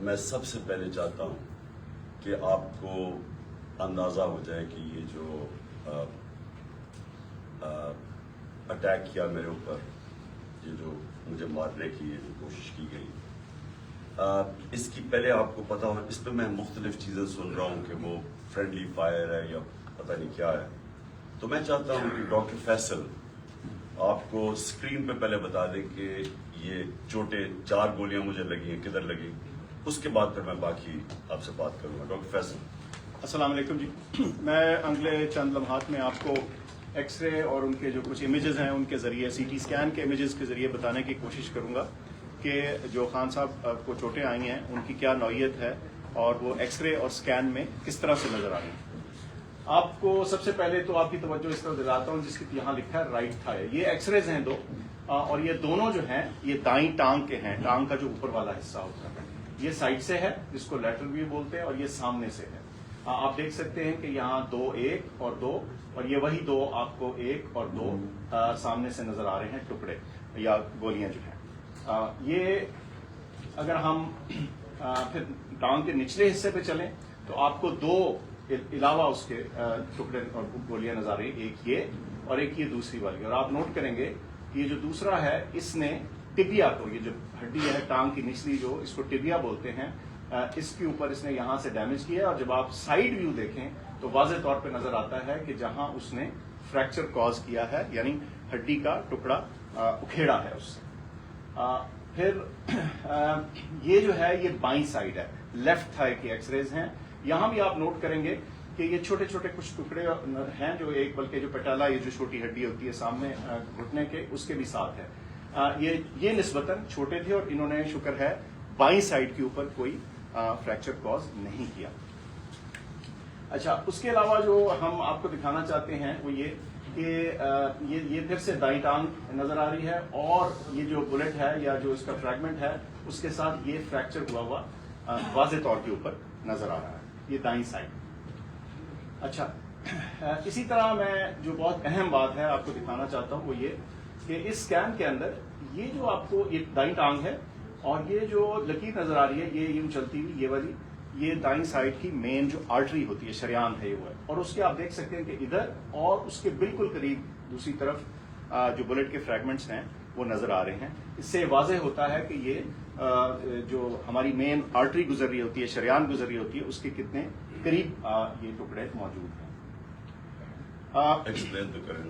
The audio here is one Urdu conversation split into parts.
میں سب سے پہلے چاہتا ہوں کہ آپ کو اندازہ ہو جائے کہ یہ جو اٹیک کیا میرے اوپر، یہ جو مجھے مارنے کی یہ جو کوشش کی گئی، اس کی پہلے آپ کو پتا ہو، اس پہ میں مختلف چیزیں سن رہا ہوں کہ وہ فرینڈلی فائر ہے یا پتہ نہیں کیا ہے. تو میں چاہتا ہوں کہ ڈاکٹر فیصل آپ کو اسکرین پہ پہلے بتا دیں کہ یہ چوٹیں 4 گولیاں مجھے لگی ہیں، کدھر لگی، اس کے بعد پھر میں باقی آپ سے بات کروں گا. ڈاکٹر فیصل. السلام علیکم جی. میں اگلے چند لمحات میں آپ کو ایکس رے اور ان کے جو کچھ امیجز ہیں ان کے ذریعے، سی ٹی اسکین کے امیجز کے ذریعے بتانے کی کوشش کروں گا کہ جو خان صاحب کو چوٹیں آئی ہیں ان کی کیا نوعیت ہے اور وہ ایکس رے اور اسکین میں کس طرح سے نظر آ رہی ہیں. آپ کو سب سے پہلے تو آپ کی توجہ اس طرح دلاتا ہوں جس کی یہاں لکھا ہے رائٹ تھائی. یہ ایکس ریز ہیں 2 اور یہ دونوں جو ہیں یہ دائیں ٹانگ کے ہیں. ٹانگ کا جو اوپر والا حصہ ہوتا ہے یہ سائڈ سے ہے جس کو لیٹرل ویو بولتے ہیں، اور یہ سامنے سے ہے. آپ دیکھ سکتے ہیں کہ یہاں 2 1 اور 2 اور یہ وہی 2 آپ کو 1 اور 2 سامنے سے نظر آ رہے ہیں ٹکڑے یا گولیاں جو ہیں. یہ اگر ہم پھر ٹانگ کے نچلے حصے پہ چلیں تو آپ کو 2 علاوہ اس کے ٹکڑے اور گولیاں نظر آ رہی ہیں، ایک یہ اور ایک یہ دوسری والی. اور آپ نوٹ کریں گے کہ یہ جو دوسرا ہے اس نے ٹبیا کو، یہ جو ہڈی ہے ٹانگ کی نچلی جو اس کو ٹبیا بولتے ہیں، اس کے اوپر اس نے یہاں سے ڈیمیج کیا. اور جب آپ سائیڈ ویو دیکھیں تو واضح طور پہ نظر آتا ہے کہ جہاں اس نے فریکچر کاز کیا ہے، یعنی ہڈی کا ٹکڑا اکھیڑا ہے اس سے. پھر یہ جو ہے یہ بائیں سائڈ ہے، لیفٹ تھائی کی ایکس ریز ہیں. یہاں بھی آپ نوٹ کریں گے کہ یہ چھوٹے چھوٹے کچھ ٹکڑے ہیں جو ایک، بلکہ جو پیٹالا یہ جو چھوٹی ہڈی ہوتی ہے سامنے گھٹنے کے، اس کے بھی ساتھ ہے. یہ نسبتاً چھوٹے تھے اور انہوں نے شکر ہے بائیں سائڈ کے اوپر کوئی فریکچر کاز نہیں کیا. اچھا، اس کے علاوہ جو ہم آپ کو دکھانا چاہتے ہیں وہ یہ کہ یہ پھر سے دائیں ٹانگ نظر آ رہی ہے اور یہ جو بلٹ ہے یا جو اس کا فریگمنٹ ہے اس کے ساتھ یہ فریکچر ہوا واضح طور کے اوپر نظر آ رہا ہے. یہ دائیں سائڈ. اچھا، اسی طرح میں جو بہت اہم بات ہے آپ کو دکھانا چاہتا ہوں وہ یہ کہ اس اسکین کے اندر یہ جو آپ کو یہ دائیں ٹانگ ہے اور یہ جو لکیر نظر آ رہی ہے یہ یوں چلتی ہوئی، یہ والی یہ دائیں سائڈ کی مین جو آرٹری ہوتی ہے، شریان ہے یہ وہ ہے. اور اس کے آپ دیکھ سکتے ہیں کہ ادھر اور اس کے بالکل قریب دوسری طرف جو بلٹ کے فریگمنٹس ہیں وہ نظر آ رہے ہیں. اس سے واضح ہوتا ہے کہ یہ جو ہماری مین آرٹری گزر رہی ہوتی ہے، شریان گزر رہی ہوتی ہے، اس کے کتنے قریب یہ ٹکڑے موجود ہیں.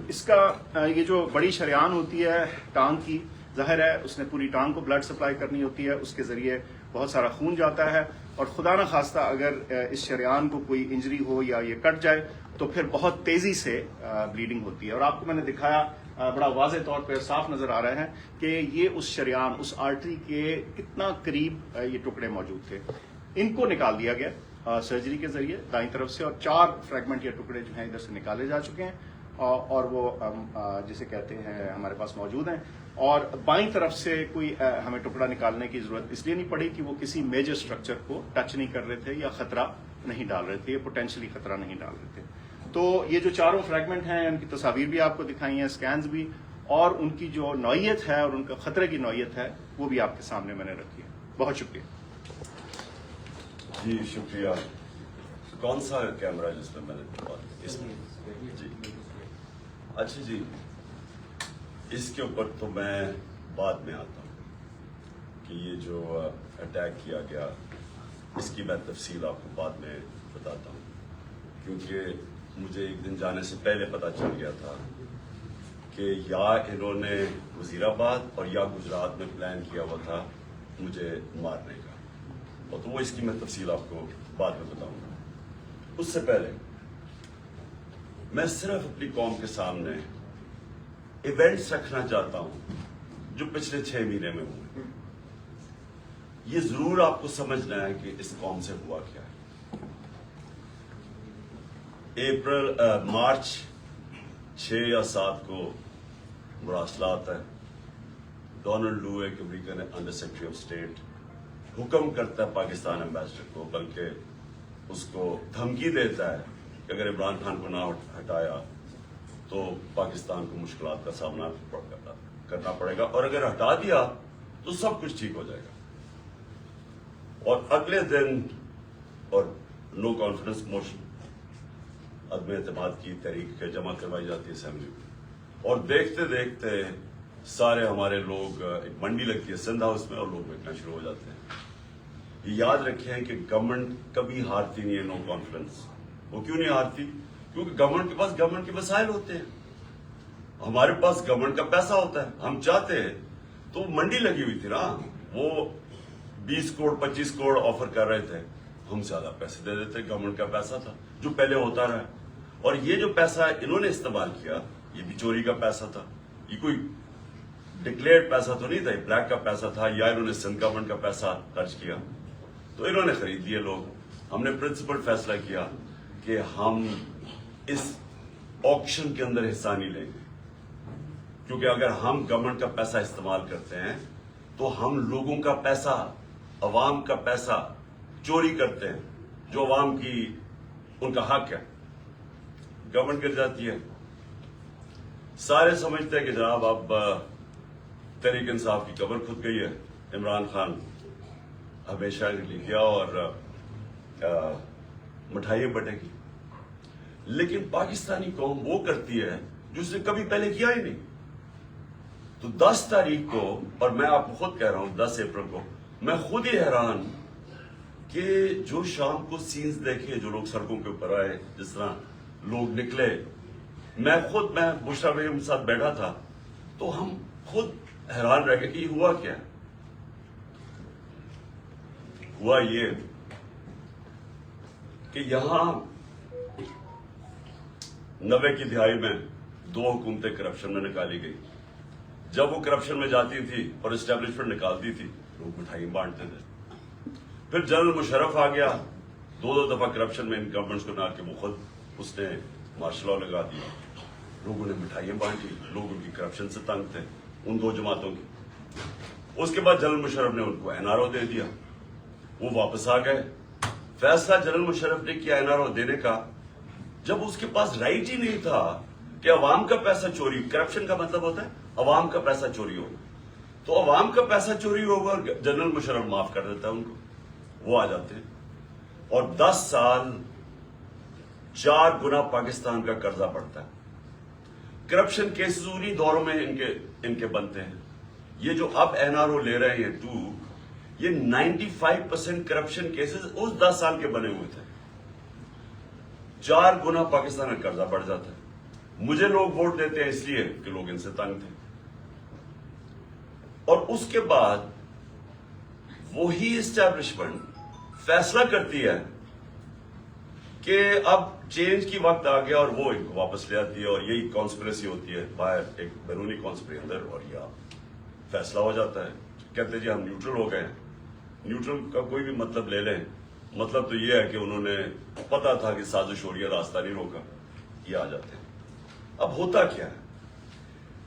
اس کا یہ جو بڑی شریان ہوتی ہے ٹانگ کی، ظاہر ہے اس نے پوری ٹانگ کو بلڈ سپلائی کرنی ہوتی ہے، اس کے ذریعے بہت سارا خون جاتا ہے اور خدا نہ خواستہ اگر اس شریان کو کوئی انجری ہو یا یہ کٹ جائے تو پھر بہت تیزی سے بلیڈنگ ہوتی ہے. اور آپ کو میں نے دکھایا بڑا واضح طور پہ صاف نظر آ رہا ہے کہ یہ اس شریان، اس آرٹری کے کتنا قریب یہ ٹکڑے موجود تھے. ان کو نکال دیا گیا سرجری کے ذریعے دائیں طرف سے، اور 4 فریگمنٹ یا ٹکڑے جو ہیں ادھر سے نکالے جا چکے ہیں اور وہ جسے کہتے ہیں ہمارے پاس موجود ہیں. اور بائیں طرف سے کوئی ہمیں ٹکڑا نکالنے کی ضرورت اس لیے نہیں پڑی کہ وہ کسی میجر اسٹرکچر کو ٹچ نہیں کر رہے تھے یا خطرہ نہیں ڈال رہے تھے، یا پوٹینشلی خطرہ نہیں ڈال رہے تھے. تو یہ جو 4 فریگمنٹ ہیں ان کی تصاویر بھی آپ کو دکھائی ہیں، اسکینز بھی، اور ان کی جو نوعیت ہے اور ان کا خطرے کی نوعیت ہے وہ بھی آپ کے سامنے میں نے رکھی ہے. بہت شکریہ. جی شکریہ. کون سا کیمرہ جس میں نے اس میں جی اچھا جی، اس کے اوپر تو میں بعد میں آتا ہوں کہ یہ جو اٹیک کیا گیا اس کی میں تفصیل آپ کو بعد میں بتاتا ہوں، کیونکہ مجھے ایک دن جانے سے پہلے پتہ چل گیا تھا کہ یا انہوں نے وزیر آباد اور یا گجرات میں پلان کیا ہوا تھا مجھے مارنے کا، اور تو وہ اس کی میں تفصیل آپ کو بعد میں بتاؤں گا. اس سے پہلے میں صرف اپنی قوم کے سامنے ایونٹس رکھنا چاہتا ہوں جو پچھلے 6 مہینے میں ہوئے. یہ ضرور آپ کو سمجھنا ہے کہ اس قوم سے ہوا کیا ہے. مارچ 6 یا 7 کو مراسلات ہے. ڈونلڈ لو ایک American under secretary of state حکم کرتا ہے پاکستان ایمبیسڈر کو، بلکہ اس کو دھمکی دیتا ہے کہ اگر عمران خان کو نہ ہٹایا تو پاکستان کو مشکلات کا سامنا کرنا پڑے گا، اور اگر ہٹا دیا تو سب کچھ ٹھیک ہو جائے گا. اور اگلے دن اور نو کانفیڈنس موشن عدم اعتماد کی تحریک جمع کروائی جاتی ہے اسمبلی میں، اور دیکھتے دیکھتے سارے ہمارے لوگ، ایک منڈی لگتی ہے سندھ ہاؤس میں اور لوگ بیٹھنا شروع ہو جاتے ہیں. یہ یاد رکھیں کہ گورنمنٹ کبھی ہارتی نہیں ہے نو کانفیڈنس. وہ کیوں نہیں ہارتی؟ کیونکہ گورنمنٹ کے پاس گورنمنٹ کے وسائل ہوتے ہیں، ہمارے پاس گورنمنٹ کا پیسہ ہوتا ہے. ہم چاہتے ہیں تو منڈی لگی ہوئی تھی نا، وہ 20 کروڑ 25 کروڑ آفر کر رہے تھے، ہم زیادہ پیسے دے دیتے. گورنمنٹ کا پیسہ تھا جو پہلے ہوتا رہا، اور یہ جو پیسہ انہوں نے استعمال کیا یہ بھی چوری کا پیسہ تھا. یہ کوئی ڈکلیئرڈ پیسہ تو نہیں تھا، یہ بلیک کا پیسہ تھا، یا انہوں نے سندھ گورنمنٹ کا پیسہ خرچ کیا تو انہوں نے خرید لیے لوگ. ہم نے پرنسپل فیصلہ کیا کہ ہم اس آکشن کے اندر حصہ نہیں لیں گے، کیونکہ اگر ہم گورنمنٹ کا پیسہ استعمال کرتے ہیں تو ہم لوگوں کا پیسہ، عوام کا پیسہ چوری کرتے ہیں، جو عوام کی ان کا حق ہے. گورنمنٹ گر جاتی ہے. سارے سمجھتے ہیں کہ جناب اب تحریک انصاف کی قبر کھد گئی ہے، عمران خان ہمیشہ کے لیے گیا اور مٹھائیاں بٹے گی. لیکن پاکستانی قوم وہ کرتی ہے جو اس نے کبھی پہلے کیا ہی نہیں. تو 10 تاریخ کو، اور میں آپ کو خود کہہ رہا ہوں 10 اپریل کو، میں خود ہی حیران کہ جو شام کو سینز دیکھے، جو لوگ سڑکوں کے اوپر آئے، جس طرح لوگ نکلے. میں بشرا بیگم کے ساتھ بیٹھا تھا تو ہم خود حیران رہ گئے کہ یہ ہوا کیا. ہوا یہ کہ یہاں 90 کی دہائی میں 2 حکومتیں کرپشن میں نکالی گئی. جب وہ کرپشن میں جاتی تھی اور اسٹیبلشمنٹ نکالتی تھی، لوگ مٹھائی بانٹتے تھے. پھر جنرل مشرف آ گیا، 2 دفعہ کرپشن میں ان گورنمنٹس کو نہ کہ وہ خود اس نے مارشل لا لگا دیا. لوگوں نے مٹھائیاں بانٹی، لوگ ان کی کرپشن سے تنگ تھے، ان 2 جماعتوں کی. اس کے بعد جنرل مشرف نے ان کو NRO دے دیا، وہ واپس آ گئے. فیصلہ جنرل مشرف نے کیا NRO دینے کا جب اس کے پاس رائٹ ہی نہیں تھا کہ عوام کا پیسہ چوری. کرپشن کا مطلب ہوتا ہے عوام کا پیسہ چوری ہوگا، تو عوام کا پیسہ چوری ہوگا اور جنرل مشرف معاف کر دیتا ہے ان کو. وہ آ جاتے ہیں اور 10 سال 4 گنا پاکستان کا قرضہ بڑھتا ہے. کرپشن کیسز انہی دوروں میں ان کے بنتے ہیں. یہ جو اب NRO لے رہے ہیں 2، یہ 95% کرپشن کیسز اس 10 سال کے بنے ہوئے تھے. 4 گنا پاکستان کا قرضہ بڑھ جاتا ہے. مجھے لوگ ووٹ دیتے ہیں اس لیے کہ لوگ ان سے تنگ تھے. اور اس کے بعد وہی اسٹیبلشمنٹ فیصلہ کرتی ہے کہ اب چینج کی وقت آ گیا اور وہ ان کو واپس لے آتی ہے، اور یہی کانسپریسی ہوتی ہے باہر، ایک بیرونی کانسپریسی اندر، اور یہ فیصلہ ہو جاتا ہے. کہتے جی ہم نیوٹرل ہو گئے ہیں. نیوٹرل کا کوئی بھی مطلب لے لیں، مطلب تو یہ ہے کہ انہوں نے پتا تھا کہ سازش ہو رہی ہے، راستہ نہیں روکا. یہ آ جاتے ہیں. اب ہوتا کیا ہے،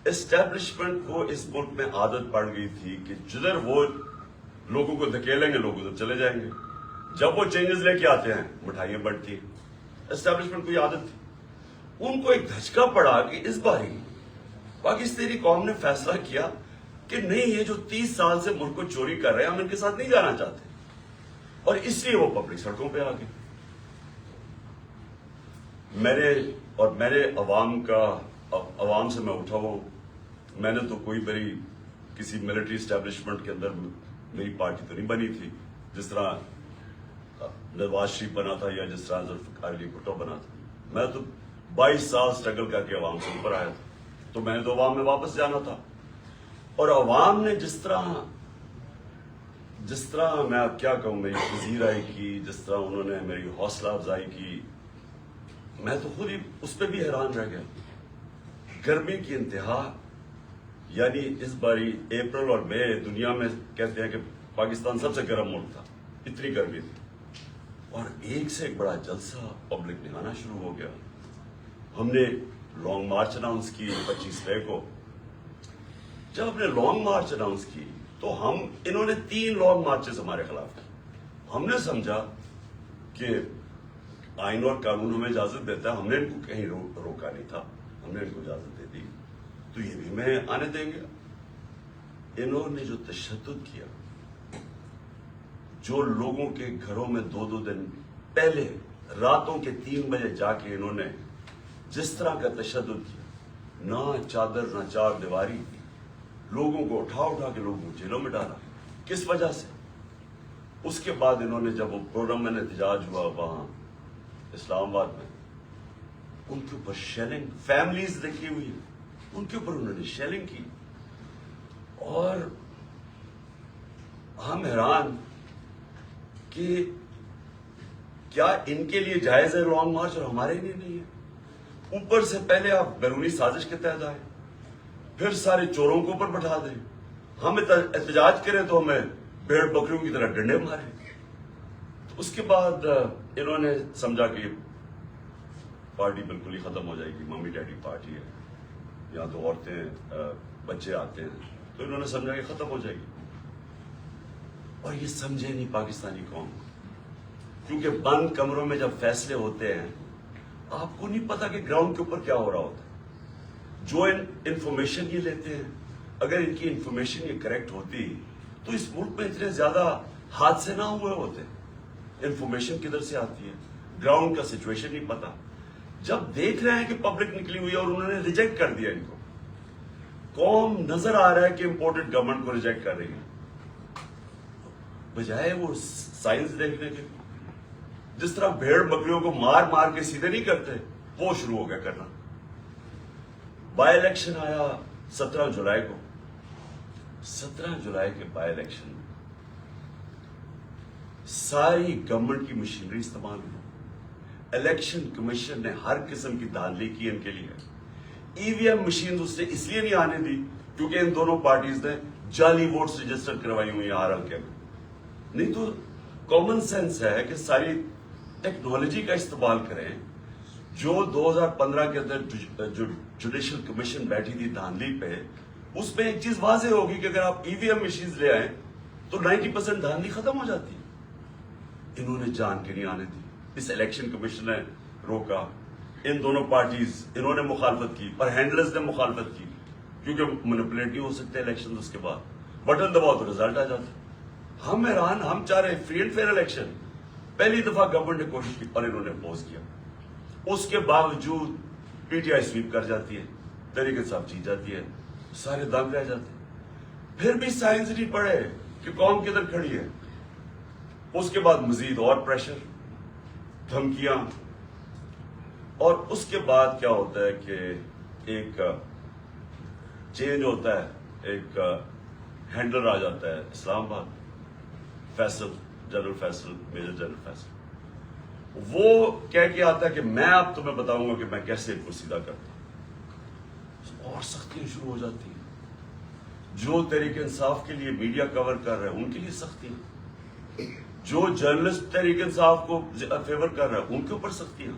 اسٹیبلشمنٹ کو اس ملک میں عادت پڑ گئی تھی کہ جدھر وہ لوگوں کو دھکیلیں گے لوگ ادھر چلے جائیں گے. جب وہ چینجز لے کے آتے ہیں مٹھائیاں بڑھتی ہیں. اسٹیبلشمنٹ کو یہ عادت تھی. ان کو ایک دھچکا پڑا کہ اس باری پاکستانی قوم نے فیصلہ کیا کہ نہیں، یہ جو 30 سال سے ملک کو چوری کر رہے ہیں ہم ان کے ساتھ نہیں جانا چاہتے، اور اس لیے وہ پبلک سڑکوں پہ آ گئے. میرے عوام سے میں اٹھا ہوا ہوں. میں نے تو کوئی بڑی کسی ملٹری اسٹیبلشمنٹ کے اندر میری پارٹی تو نہیں بنی تھی، جس طرح نواز شریف بنا تھا یا جس طرح ذوالفقار علی بھٹو بنا تھا. میں تو 22 سال سٹرگل کر کے عوام سے اوپر آیا تھا، تو میں نے تو عوام میں واپس جانا تھا. اور عوام نے جس طرح میں اب کیا کہوں، میری پذیرائی کی، جس طرح انہوں نے میری حوصلہ افزائی کی، میں تو خود ہی اس پہ بھی حیران رہ گیا. گرمی کی انتہا، یعنی اس باری اپریل اور مئی دنیا میں کہتے ہیں کہ پاکستان سب سے گرم ملک تھا، اتنی گرمی تھی. اور ایک سے ایک بڑا جلسہ پبلک نے آنا شروع ہو گیا. ہم نے لانگ مارچ اناؤنس کی 25 مئی کو. جب ہم نے لانگ مارچ اناؤنس کی تو انہوں نے 3 لانگ مارچز ہمارے خلاف کی. ہم نے سمجھا کہ آئین اور قانون ہمیں اجازت دیتا ہے، ہم نے ان کو کہیں روکا نہیں تھا، ہم نے ان کو اجازت دے دی، تو یہ بھی میں آنے دیں گے. انہوں نے جو تشدد کیا، جو لوگوں کے گھروں میں 2 دن پہلے راتوں کے 3 بجے جا کے انہوں نے جس طرح کا تشدد کیا، نہ چادر نہ چار دیواری، لوگوں کو اٹھا کے لوگوں کو جیلوں میں ڈالا، کس وجہ سے؟ اس کے بعد انہوں نے جب وہ پرامن احتجاج ہوا وہاں اسلام آباد میں، ان کے اوپر شیلنگ، فیملیز دیکھی ہوئی ان کے اوپر انہوں نے شیلنگ کی، اور ہم حیران کہ کیا ان کے لیے جائز ہے لانگ مارچ اور ہمارے لیے نہیں ہے؟ اوپر سے پہلے آپ بیرونی سازش کے تحت آئے، پھر سارے چوروں کو اوپر بٹھا دیں، ہم احتجاج کریں تو ہمیں بھیڑ بکریوں کی طرح ڈنڈے مارے۔ تو اس کے بعد انہوں نے سمجھا کہ پارٹی بالکل ہی ختم ہو جائے گی، ممی ڈیڈی پارٹی ہے، یہاں تو عورتیں بچے آتے ہیں، تو انہوں نے سمجھا کہ ختم ہو جائے گی، اور یہ سمجھے نہیں پاکستانی قوم، کیونکہ بند کمروں میں جب فیصلے ہوتے ہیں آپ کو نہیں پتا کہ گراؤنڈ کے اوپر کیا ہو رہا ہوتا ہے۔ جو انفارمیشن یہ لیتے ہیں، اگر ان کی انفارمیشن یہ کریکٹ ہوتی تو اس ملک میں اتنے زیادہ حادثے نہ ہوئے ہوتے۔ انفارمیشن کدھر سے آتی ہے؟ گراؤنڈ کا سچویشن نہیں پتا۔ جب دیکھ رہے ہیں کہ پبلک نکلی ہوئی ہے اور انہوں نے ریجیکٹ کر دیا ان کو، قوم نظر آ رہا ہے کہ امپورٹنٹ گورنمنٹ کو ریجیکٹ کر رہی ہے، بجائے وہ سائنس دیکھنے کے، جس طرح بھیڑ بکریوں کو مار مار کے سیدھے نہیں کرتے، وہ شروع ہو گیا کرنا۔ بائی الیکشن آیا 17 جولائی کو، 17 جولائی کے بائی الیکشن میں ساری گورنمنٹ کی مشینری استعمال ہوئی، الیکشن کمیشن نے ہر قسم کی دھاندلی کی ان کے لیے۔ ای وی ایم مشین اس نے اس لیے نہیں آنے دی کیونکہ ان دونوں پارٹیز نے جعلی ووٹس رجسٹر کروائی ہوئی ہیں ہر حلقے میں، نہیں تو کامن سینس ہے کہ ساری ٹیکنالوجی کا استعمال کریں۔ جو 2015 کے اندر جو جوڈیشل کمیشن بیٹھی تھی دھاندلی پہ، اس میں ایک چیز واضح ہوگی کہ اگر آپ ای وی ایم مشینز لے آئیں تو 90% دھاندلی ختم ہو جاتی ہے۔ انہوں نے جان کے نہیں آنے دی، اس الیکشن کمیشن نے روکا، ان دونوں پارٹیز انہوں نے مخالفت کی اور ہینڈلرز نے مخالفت کی، کیونکہ مینپولیٹ نہیں ہو سکتے الیکشن، اس کے بعد بٹن دباؤ تو رزلٹ آ جاتا۔ ہم حیران، ہم چاہ رہے فری اینڈ فیئر الیکشن، پہلی دفعہ گورنمنٹ نے کوشش کی اور انہوں نے اپوز کیا، اس کے باوجود پی ٹی آئی سویپ کر جاتی ہے، تحریک انصاف جیت جاتی ہے، سارے دنگ رہ جاتے ہیں۔ پھر بھی سائنس نہیں پڑھے کہ قوم کدھر کھڑی ہے۔ اس کے بعد مزید اور پریشر، دھمکیاں، اور اس کے بعد کیا ہوتا ہے کہ ایک چینج ہوتا ہے، ایک ہینڈلر آ جاتا ہے Islamabad, Faisal, general Faisal, major general Faisal, وہ کہہ کے آتا ہے کہ میں اب تمہیں بتاؤں گا کہ میں کیسے ان کو سیدھا کرتا ہوں، اور سختیاں شروع ہو جاتی ہیں۔ جو تحریک انصاف کے لیے میڈیا کور کر رہے ہیں ان کے لیے سختیاں، جو جرنلسٹ تحریک انصاف کو فیور کر رہے ہیں ان کے اوپر سختیاں۔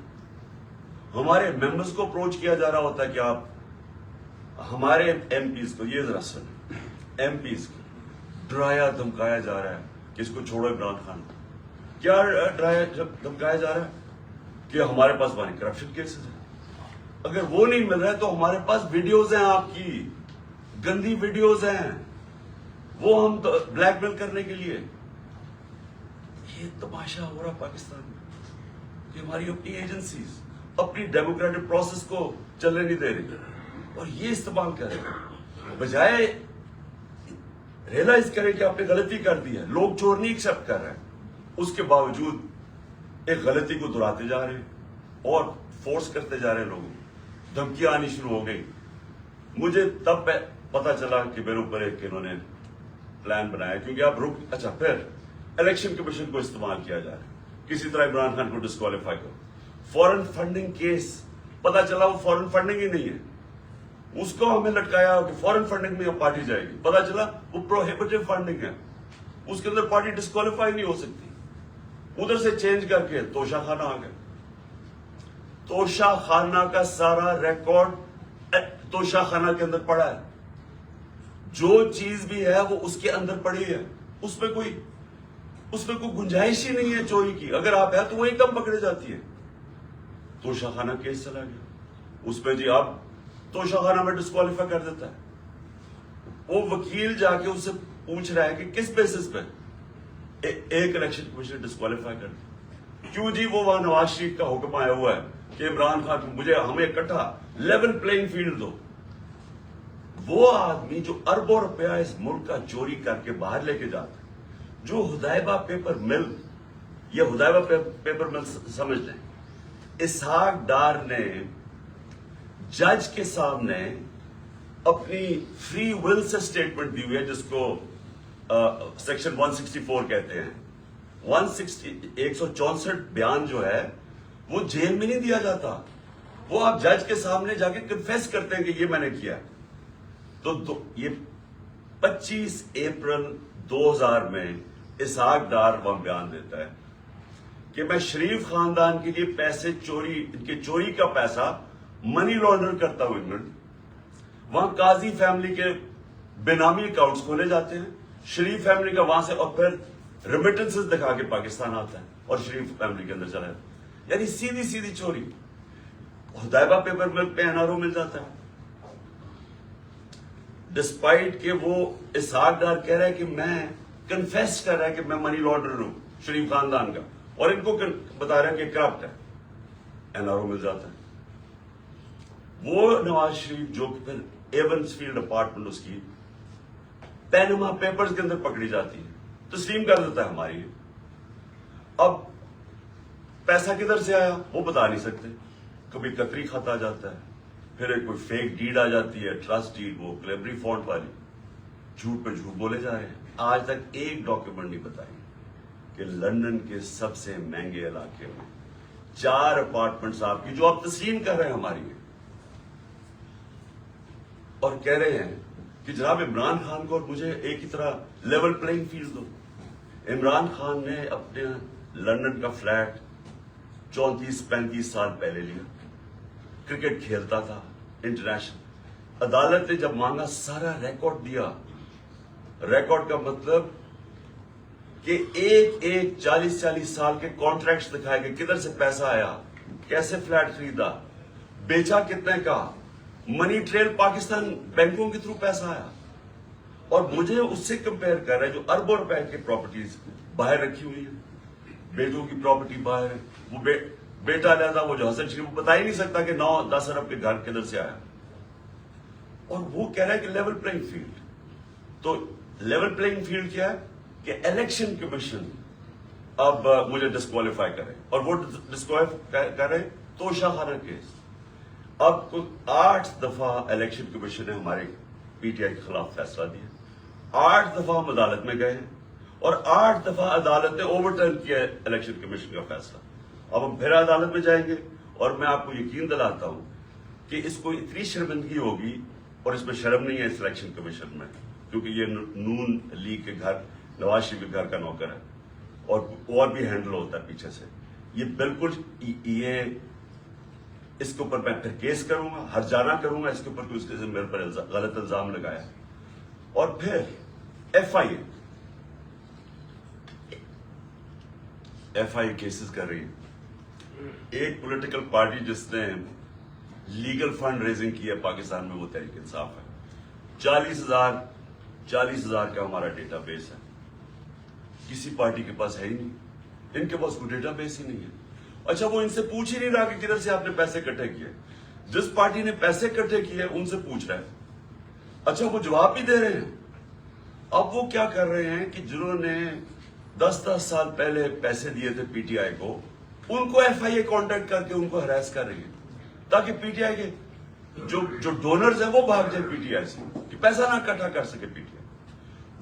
ہمارے ممبرز کو اپروچ کیا جا رہا ہوتا ہے کہ آپ ہمارے ایم پیز کو، یہ ذرا سن، ایم پیز کو ڈرایا دھمکایا جا رہا ہے کہ اس کو چھوڑو عمران خان کو۔ کیا ڈرایا دھمکایا جا رہا ہے کہ ہمارے پاس ہماری کرپشن کیسز ہیں، اگر وہ نہیں مل رہا ہے تو ہمارے پاس ویڈیوز ہیں، آپ کی گندی ویڈیوز ہیں، وہ ہم بلیک میل کرنے کے لیے۔ یہ تماشا ہو رہا پاکستان میں کہ ہماری اپنی ایجنسیز اپنی ڈیموکریٹک پروسیس کو چلنے نہیں دے رہی اور یہ استعمال کر رہے ہیں، بجائے ریئلائز کریں کہ آپ نے غلطی کر دی ہے۔ لوگ چور نہیں ایکسپٹ کر رہے ہیں، اس کے باوجود ایک غلطی کو دہراتے جا رہے ہیں اور فورس کرتے جا رہے ہیں لوگوں کو۔ دھمکیاں آنی شروع ہو گئی۔ مجھے تب پتا چلا کہ میرے اوپر ایک انہوں نے پلان بنایا، کیونکہ آپ اچھا پھر الیکشن کمیشن کو استعمال کیا جا رہا ہے کسی طرح عمران خان کو ڈسکوالیفائی کرو۔ فورن فنڈنگ کیس، پتا چلا وہ فورن فنڈنگ ہی نہیں ہے، اس کو ہمیں لٹکایا کہ فورن فنڈنگ میں پارٹی جائے گی، پتا چلا وہ پروہیبٹیو فنڈنگ ہے، اس کے اندر پارٹی ڈسکوالیفائی نہیں ہو سکتی۔ ادھر سے چینج کر کے توشہ خانہ آ گیا۔ توشہ خانہ کا سارا ریکارڈ توشہ خانہ کے اندر پڑا ہے، جو چیز بھی ہے وہ اس کے اندر پڑی ہے، اس میں کوئی گنجائش ہی نہیں ہے چوری کی، اگر آپ ہے تو وہی کم پکڑے جاتی ہے۔ توشہ خانہ کیس چلا گیا، اس پہ جی آپ توشہ خانہ میں ڈسکوالیفائی کر دیتا ہے۔ وہ وکیل جا کے اس سے پوچھ رہا ہے کہ کس بیسس پہ ایک الیکشن کمیشن ڈسکوالیفائی کر دیا. کیوں جی؟ وہ وہاں نواز شریف کا حکم آیا ہوا ہے کہ عمران خان مجھے ہمیں اکٹھا لیول پلینگ فیلڈ دو. وہ آدمی جو اربوں روپیہ اس ملک کا چوری کر کے باہر لے کے جاتا ہے, جو ہدیبہ پیپر مل, یہ ہدیبہ پیپر مل سمجھ لیں, اسحاق ڈار نے جج کے سامنے اپنی فری ول سے سٹیٹمنٹ دی ہوئی ہے, جس کو سیکشن 164 کہتے ہیں. 164 بیان جو ہے وہ جیل میں نہیں دیا جاتا, وہ آپ جج کے سامنے جا کے کنفیس کرتے ہیں کہ یہ میں نے کیا. تو یہ 25 اپریل 2000 میں اسحاق ڈار وہاں بیان دیتا ہے کہ میں شریف خاندان کے لیے پیسے چوری, ان کے چوری کا پیسہ منی لانڈر کرتا ہوں انگلینڈ. وہاں قاضی فیملی کے بینامی اکاؤنٹس کھولے جاتے ہیں, شریف فیملی کا وہاں سے, اور پھر ریمیٹنسز دکھا کے پاکستان آتا ہے اور شریف فیملی کے اندر چلا جاتا ہے. یعنی سیدھی سیدھی چوری. ہدیبہ پیپر مل پہ NRO مل جاتا ہے, ڈسپائٹ کہ وہ اسحاق ڈار کہہ رہا ہے کہ میں کنفیس کر رہا ہے کہ میں منی لانڈرر ہوں شریف خاندان کا, اور ان کو بتا رہا ہے کہ کرپٹ ہے. NRO مل جاتا ہے. وہ نواز شریف جو کہ پھر ایونس فیلڈ اپارٹمنٹ اس کی پینما پیپرز کے اندر پکڑی جاتی ہے, تسلیم کر دیتا ہے ہماری. اب پیسہ کدھر سے آیا وہ بتا نہیں سکتے. کبھی قطری خط آ جاتا ہے, پھر ایک کوئی فیک ڈیڈ آ جاتی ہے, ٹرسٹ ڈیڈ, وہ کلیبری فونٹ والی. جھوٹ پہ جھوٹ بولے جا رہے ہیں. آج تک ایک ڈاکیومنٹ نہیں بتائی کہ لندن کے سب سے مہنگے علاقے میں 4 اپارٹمنٹس آپ کی, جو آپ تسلیم کر رہے ہیں ہماری, اور کہہ رہے ہیں کہ جناب عمران خان کو اور مجھے ایک ہی طرح لیول پلینگ فیلڈ دو. عمران خان نے اپنے لندن کا فلیٹ 34-35 سال پہلے لیا, کرکٹ کھیلتا تھا انٹرنیشنل. عدالت نے جب مانگا سارا ریکارڈ دیا. ریکارڈ کا مطلب کہ ایک 40 سال کے کانٹریکٹس دکھائے گئے, کدھر سے پیسہ آیا, کیسے فلیٹ خریدا, بیچا کتنے کا, منی ٹریل پاکستان بینکوں کے تھرو پیسہ آیا. اور مجھے اس سے کمپیئر کر رہے ہیں جو اربوں روپے کی پراپرٹیز باہر رکھی ہوئی ہیں. بیٹوں کی پراپرٹی باہر ہے, وہ بیٹا لیتا, وہ جو حسن شریف بتا ہی نہیں سکتا کہ 9-10 ارب کے گھر کدھر سے آیا, اور وہ کہہ رہا ہے کہ لیول پلینگ فیلڈ. تو لیول پلینگ فیلڈ کیا ہے کہ الیکشن کمیشن اب مجھے ڈسکوالیفائی کرے, اور وہ ڈسکوالیفائی کرے توشہ خانہ کیس. اب 8 دفعہ الیکشن کمیشن نے ہمارے PTI کے خلاف فیصلہ دیا, 8 دفعہ ہم عدالت میں گئے ہیں, اور 8 دفعہ عدالت نے اوور ٹرن کیا الیکشن کمیشن کا فیصلہ. اب ہم پھر عدالت میں جائیں گے, اور میں آپ کو یقین دلاتا ہوں کہ اس کو اتنی شرمندگی ہوگی, اور اس میں شرم نہیں ہے اس الیکشن کمیشن میں, کیونکہ یہ نون لیگ کے گھر, نواز شریف کے گھر کا نوکر ہے, اور بھی ہینڈل ہوتا ہے پیچھے سے. یہ بالکل یہ اس کے اوپر میں پھر کیس کروں گا, ہر جانا کروں گا اس کے اوپر, کہ اس کے میرے پر غلط الزام لگایا. اور پھر FIA کیسز کر رہی ہے. ایک پولیٹیکل پارٹی جس نے لیگل فنڈ ریزنگ کی ہے پاکستان میں, وہ تحریک انصاف ہے. 40,000 کا ہمارا ڈیٹا بیس ہے. کسی پارٹی کے پاس ہے ہی نہیں, ان کے پاس کوئی ڈیٹا بیس ہی نہیں ہے. اچھا, وہ ان سے پوچھ ہی نہیں رہا کہ کدھر سے آپ نے پیسے اکٹھے کیے. جس پارٹی نے پیسے اکٹھے کیے ان سے پوچھ رہا ہے. اچھا, وہ جواب بھی دے رہے ہیں. اب وہ کیا کر رہے ہیں کہ جنہوں نے 10 سال پہلے پیسے دیے تھے PTI کو, ان کو FIA کانٹیکٹ کر کے ان کو ہراس کر رہی ہے, تاکہ PTI کے جو ڈونرز ہیں وہ بھاگ جائیں PTI سے, کہ پیسہ نہ اکٹھا کر سکے PTI.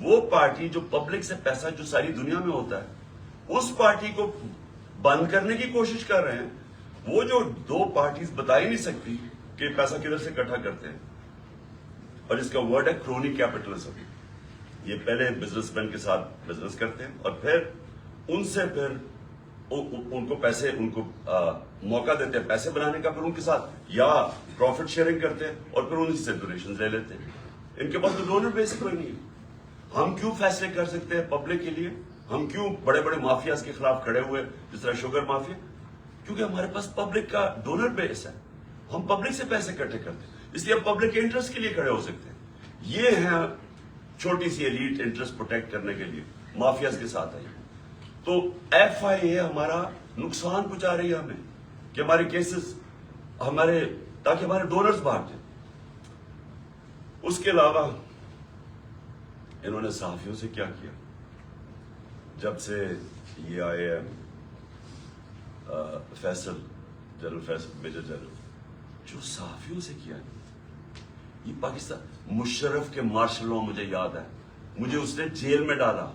وہ پارٹی جو پبلک سے پیسہ جو ساری دنیا میں ہوتا ہے, اس پارٹی کو بند کرنے کی کوشش کر رہے ہیں. وہ جو 2 پارٹیز بتا ہی نہیں سکتی کہ پیسہ کدھر سے اکٹھا کرتے ہیں, اور اس کا ورڈ ہے کرونی کیپٹلزم. یہ پہلے بزنس مین کے ساتھ بزنس کرتے ہیں, اور پھر ان سے پھر ان کو پیسے, ان کو موقع دیتے ہیں پیسے بنانے کا, پھر ان کے ساتھ یا پروفٹ شیئرنگ کرتے ہیں, اور پھر ان سے ڈونیشن لے لیتے ہیں. ان کے پاس تو ڈونر بیس کوئی نہیں ہے. ہم کیوں فیصلے کر سکتے ہیں پبلک کے لیے؟ ہم کیوں بڑے بڑے مافیاز کے خلاف کھڑے ہوئے, جس طرح شوگر مافیا؟ کیونکہ ہمارے پاس پبلک کا ڈونر بیس ہے. ہم پبلک سے پیسے اکٹھے کرتے ہیں, اس لیے ہم پبلک کے انٹرسٹ کے لیے کھڑے ہو سکتے ہیں. یہ ہے چھوٹی سی ایلیٹ انٹرسٹ پروٹیکٹ کرنے کے لیے مافیاز کے ساتھ آئی. تو FIA ہمارا نقصان پہنچا رہی ہے ہمیں کہ ہمارے کیسز تاکہ ہمارے ڈونرز بھاگ جائیں. اس کے علاوہ انہوں نے صحافیوں سے کیا کیا؟ جب سے یہ آئے ہیں Faisal, general Faisal, major general, جو صحافیوں سے کیا یہ پاکستان، مشرف کے مارشل لاء مجھے یاد ہے، مجھے اس نے جیل میں ڈالا،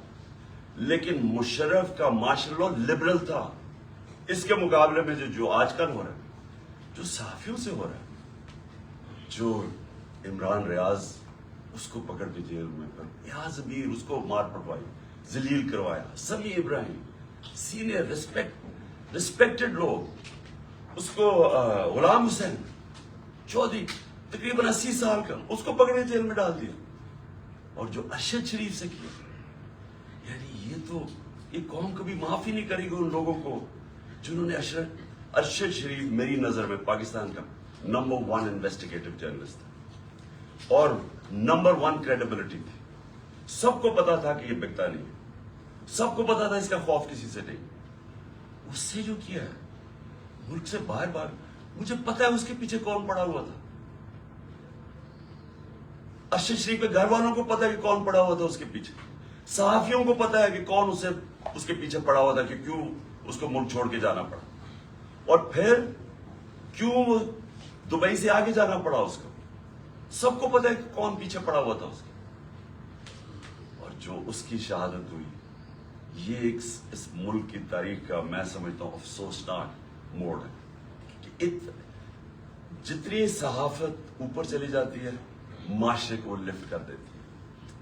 لیکن مشرف کا مارشل لاء لبرل تھا. اس کے مقابلے میں جو آج کل ہو رہا ہے، جو صحافیوں سے ہو رہا ہے، جو عمران ریاض اس کو پکڑ کے جیل میں ایاز امیر اس کو مار پڑوائی، ذلیل کروایا، سمیع ابراہیم سینئر ریسپیکٹڈ لوگ، اس کو غلام حسین چودھری تقریباً 80 سال کا، اس کو پکڑ کے جیل میں ڈال دیا. اور جو ارشد شریف سے کیا، یعنی یہ تو یہ قوم کبھی معافی نہیں کرے گی ان لوگوں کو جنہوں نے ارشد شریف میری نظر میں پاکستان کا نمبر 1 انویسٹیگیٹو جرنلسٹ تھا اور نمبر 1 کریڈیبلٹی تھی. سب کو پتا تھا کہ یہ بکتا نہیں ہے، سب کو پتا تھا اس کا خوف کسی سے نہیں. اس سے جو کیا ہے ملک سے باہر مجھے پتا ہے اس کے پیچھے کون پڑا ہوا تھا. ارشد شریف کے گھر والوں کو پتا ہے کہ کون پڑا ہوا تھا اس کے پیچھے، صحافیوں کو پتا ہے کہ کون اس کے پیچھے پڑا ہوا تھا کہ کیوں اس کو ملک چھوڑ کے جانا پڑا، اور پھر کیوں وہ دبئی سے آگے جانا پڑا اس کو. سب کو پتا ہے کہ کون پیچھے پڑا ہوا تھا اس کے. اور جو اس کی شہادت ہوئی، یہ اس ملک کی تاریخ کا میں سمجھتا ہوں افسوسناک موڑ ہے کہ جتنی صحافت اوپر چلی جاتی ہے معاشرے کو لفٹ کر دیتی ہے،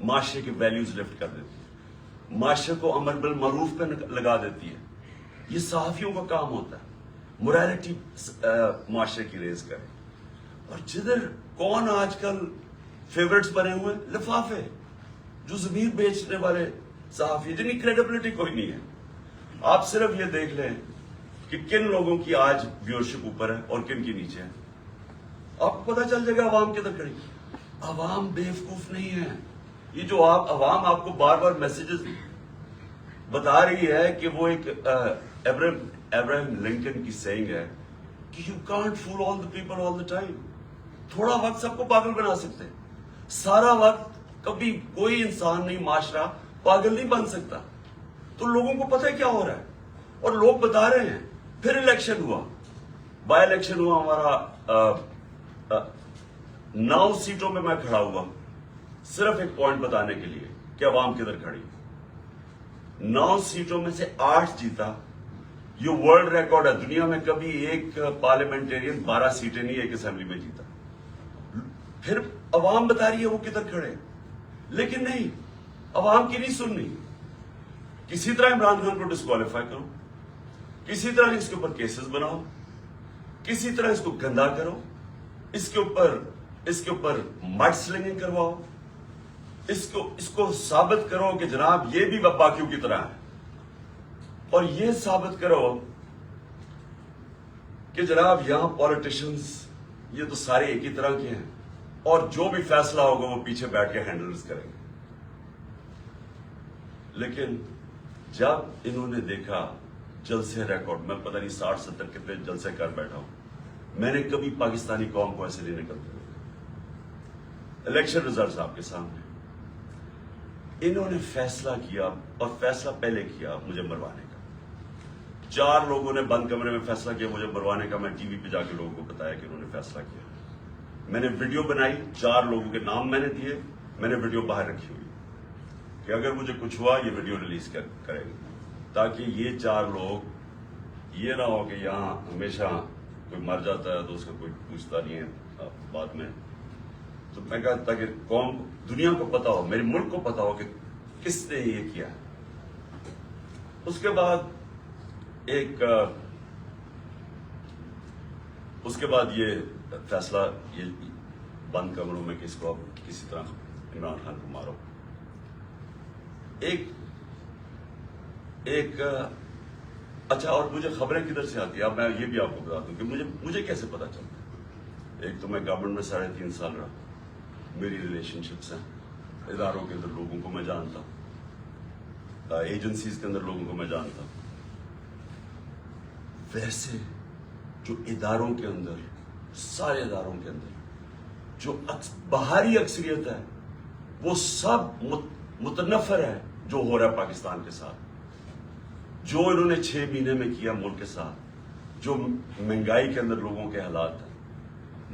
معاشرے کے ویلیوز لفٹ کر دیتی ہے، معاشرے کو امر بالمعروف پہ لگا دیتی ہے. یہ صحافیوں کا کام ہوتا ہے موریلٹی معاشرے کی ریز کرے. اور جدھر کون آج کل فیورٹس بنے ہوئے، لفافے، جو ضمیر بیچنے والے صحافی جن کی کریڈیبلٹی کوئی نہیں ہے. آپ صرف یہ دیکھ لیں کہ کن لوگوں کی آج ویورشپ اوپر ہے اور کن کی نیچے ہے، آپ کو پتا چل جائے گا عوام کدھر کھڑی. عوام بیوقوف نہیں ہے. یہ جو عوام آپ کو بار بار میسیجز بتا رہی ہے کہ وہ ایک ابراہیم لنکن کی سینگ ہے کہ you can't fool all the people all the time. تھوڑا وقت سب کو پاگل بنا سکتے، سارا وقت کبھی کوئی انسان نہیں، معاشرہ پاگل نہیں بن سکتا. تو لوگوں کو پتہ ہے کیا ہو رہا ہے اور لوگ بتا رہے ہیں. پھر الیکشن ہوا، بائی الیکشن ہوا ہمارا 9 سیٹوں میں میں کھڑا ہوا صرف ایک پوائنٹ بتانے کے لیے کہ عوام کدھر کھڑی. 9 سیٹوں میں سے 8 جیتا. یہ ورلڈ ریکارڈ ہے، دنیا میں کبھی ایک پارلیمنٹرین 12 سیٹیں نہیں ایک اسمبلی میں جیتا. پھر عوام بتا رہی ہے وہ کدھر کھڑے، لیکن نہیں، عوام کی نہیں سننی. کسی طرح عمران خان کو ڈسکوالیفائی کرو، کسی طرح اس کے اوپر کیسز بناؤ، کسی طرح اس کو گندا کرو، اس کے اوپر مڈ سلنگنگ کرواؤ، اس کو ثابت کرو کہ جناب یہ بھی باقیوں کی طرح ہے، اور یہ ثابت کرو کہ جناب یہاں پالیٹیشنز یہ تو سارے ایک ہی طرح کے ہیں اور جو بھی فیصلہ ہوگا وہ پیچھے بیٹھ کے ہینڈلز کریں گے. لیکن جب انہوں نے دیکھا جلسے ریکارڈ، میں پتہ نہیں 60-70 کتنے جلسے کر بیٹھا ہوں، میں نے کبھی پاکستانی قوم کو ایسے نہیں نکلتے. الیکشن ریزلٹس آپ کے سامنے، انہوں نے فیصلہ کیا اور فیصلہ پہلے کیا مجھے مروانے کا. 4 لوگوں نے بند کمرے میں فیصلہ کیا مجھے مروانے کا. میں ٹی وی پہ جا کے لوگوں کو بتایا کہ انہوں نے فیصلہ کیا. میں نے ویڈیو بنائی، 4 لوگوں کے نام میں نے دیے، میں نے ویڈیو باہر رکھی ہوئی کہ اگر مجھے کچھ ہوا یہ ویڈیو ریلیز کریں گے، تاکہ یہ 4 لوگ یہ نہ ہو کہ یہاں ہمیشہ کوئی مر جاتا ہے تو اس کا کوئی پوچھتا نہیں ہے بعد میں. تو میں کہا تاکہ قوم دنیا کو پتا ہو، میرے ملک کو پتا ہو کہ کس نے یہ کیا. اس کے بعد یہ فیصلہ یہ بند کمروں میں کہ اس کو اب کسی طرح عمران خان کو مارو. اچھا، اور مجھے خبریں کدھر سے آتی ہیں اب میں یہ بھی آپ کو بتا دوں کہ مجھے کیسے پتا چلتا ہے. ایک تو میں گورنمنٹ میں 3.5 سال رہا، میری ریلیشن شپس ہیں اداروں کے اندر، لوگوں کو میں جانتا ہوں. ایجنسیز کے اندر لوگوں کو میں جانتا ہوں. ویسے جو اداروں کے اندر، سارے اداروں کے اندر جو باہری اکثریت ہے وہ سب متنفر ہے جو ہو رہا ہے پاکستان کے ساتھ. جو انہوں نے 6 مہینے میں کیا ملک کے ساتھ، جو مہنگائی کے اندر لوگوں کے حالات ہیں،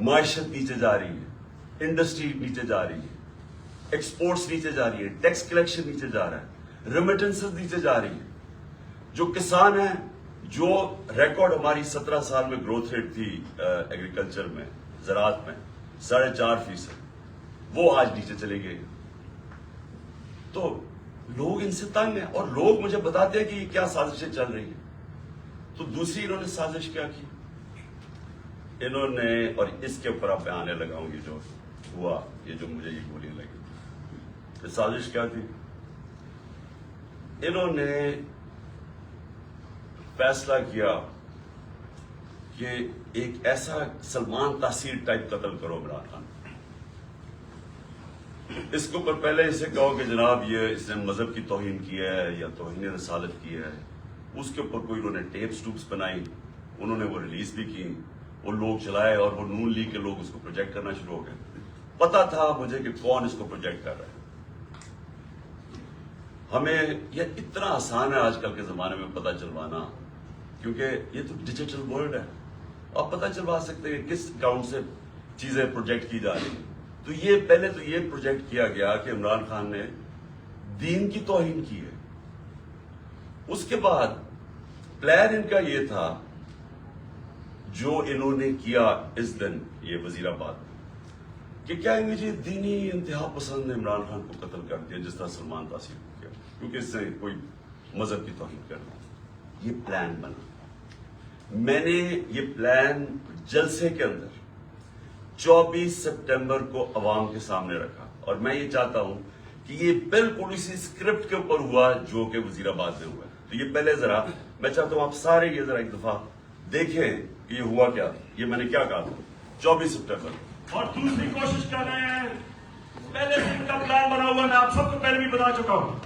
معیشت نیچے جا رہی ہے، انڈسٹری نیچے جا رہی ہے، ایکسپورٹس نیچے جا رہی ہے، ٹیکس کلیکشن نیچے جا رہا ہے، ریمیٹنسز نیچے جا رہی ہے. جو کسان ہیں، جو ریکارڈ ہماری 17 سال میں گروتھ ریٹ تھی ایگریکلچر میں، زراعت میں 4.5%، وہ آج نیچے چلے گئے. تو لوگ ان سے تنگ ہیں اور لوگ مجھے بتاتے ہیں کہ یہ کیا سازشیں چل رہی ہیں. تو دوسری انہوں نے سازش کیا کی، انہوں نے، اور اس کے اوپر اب میں آنے لگا ہوں، یہ جو ہوا، یہ جو مجھے یہ گولیاں لگی، سازش کیا تھی؟ انہوں نے فیصلہ کیا کہ ایک ایسا سلمان تاثیر ٹائپ قتل کرو عمران خان. اس کے اوپر پہلے اسے کہو کہ جناب یہ اس نے مذہب کی توہین کی ہے یا توہین رسالت کی ہے. اس کے اوپر کوئی انہوں نے ٹیپس ٹوپس بنائی، انہوں نے وہ ریلیز بھی کی، وہ لوگ چلائے اور وہ نون لیگ کے لوگ اس کو پروجیکٹ کرنا شروع ہو گئے. پتا تھا مجھے کہ کون اس کو پروجیکٹ کر رہا ہے. ہمیں یہ اتنا آسان ہے آج کل کے زمانے میں پتہ چلوانا، کیونکہ یہ تو ڈیجیٹل ورلڈ ہے. آپ پتہ چلوا سکتے ہیں کس اکاؤنٹ سے چیزیں پروجیکٹ کی جا رہی ہیں. تو یہ پہلے تو یہ پروجیکٹ کیا گیا کہ عمران خان نے دین کی توہین کی ہے. اس کے بعد پلان ان کا یہ تھا، جو انہوں نے کیا اس دن یہ وزیر آباد میں، کہ کیا ان جی دینی انتہا پسند نے عمران خان کو قتل کر دیا جس طرح سلمان تاثیر کو کیا، کیونکہ اس سے کوئی مذہب کی توہین کرنا. یہ پلان بنا. میں نے یہ پلان جلسے کے اندر 24 سپٹمبر کو عوام کے سامنے رکھا، اور میں یہ چاہتا ہوں کہ یہ بالکل اسی اسکرپٹ کے اوپر ہوا جو کہ وزیر آباد میں ہوا. تو یہ پہلے ذرا میں چاہتا ہوں آپ سارے یہ ذرا ایک دفعہ دیکھیں کہ یہ ہوا کیا، یہ میں نے کیا کہا تھا 24 سپٹمبر. اور دوسری کوشش کر رہے ہیں، پہلے سے ان کا پلان بنا ہوا، میں آپ سب کو پہلے بھی بتا چکا ہوں.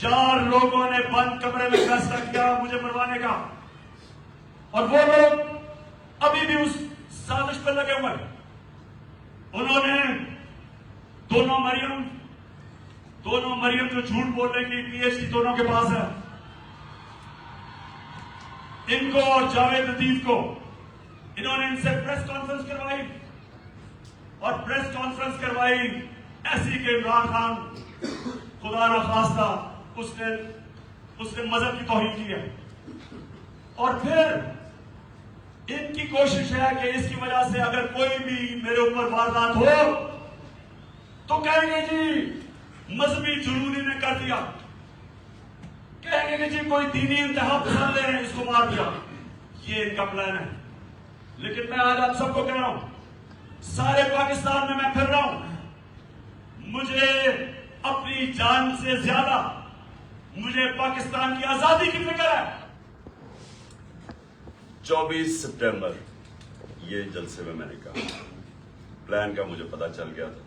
4 لوگوں نے بند کمرے میں فیصلہ کیا مجھے مروانے کا، اور وہ لوگ ابھی بھی اس سازش پہ لگے ہوئے ہیں. انہوں نے دونوں مریم جو جھوٹ بولنے کی PhD دونوں کے پاس ہے، ان کو اور جاوید لطیف کو، انہوں نے ان سے پریس کانفرنس کروائی، اور پریس کانفرنس کروائی ایسی کہ عمران خان خدا نہ خواستہ اس نے مذہب کی توہین کی ہے. اور پھر ان کی کوشش ہے کہ اس کی وجہ سے اگر کوئی بھی میرے اوپر واردات ہو تو کہیں گے جی مذہبی جنونی نے کر دیا، کہیں گے کہ جی کوئی دینی انتہا پسند ہے اس کو مار دیا. یہ ان کا پلان ہے. لیکن میں آج آپ سب کو کہہ رہا ہوں، سارے پاکستان میں پھر رہا ہوں، مجھے اپنی جان سے زیادہ مجھے پاکستان کی آزادی کی فکر ہے. 24 سپٹمبر یہ جلسے میں نے کہا، پلان کا مجھے پتا چل گیا تھا.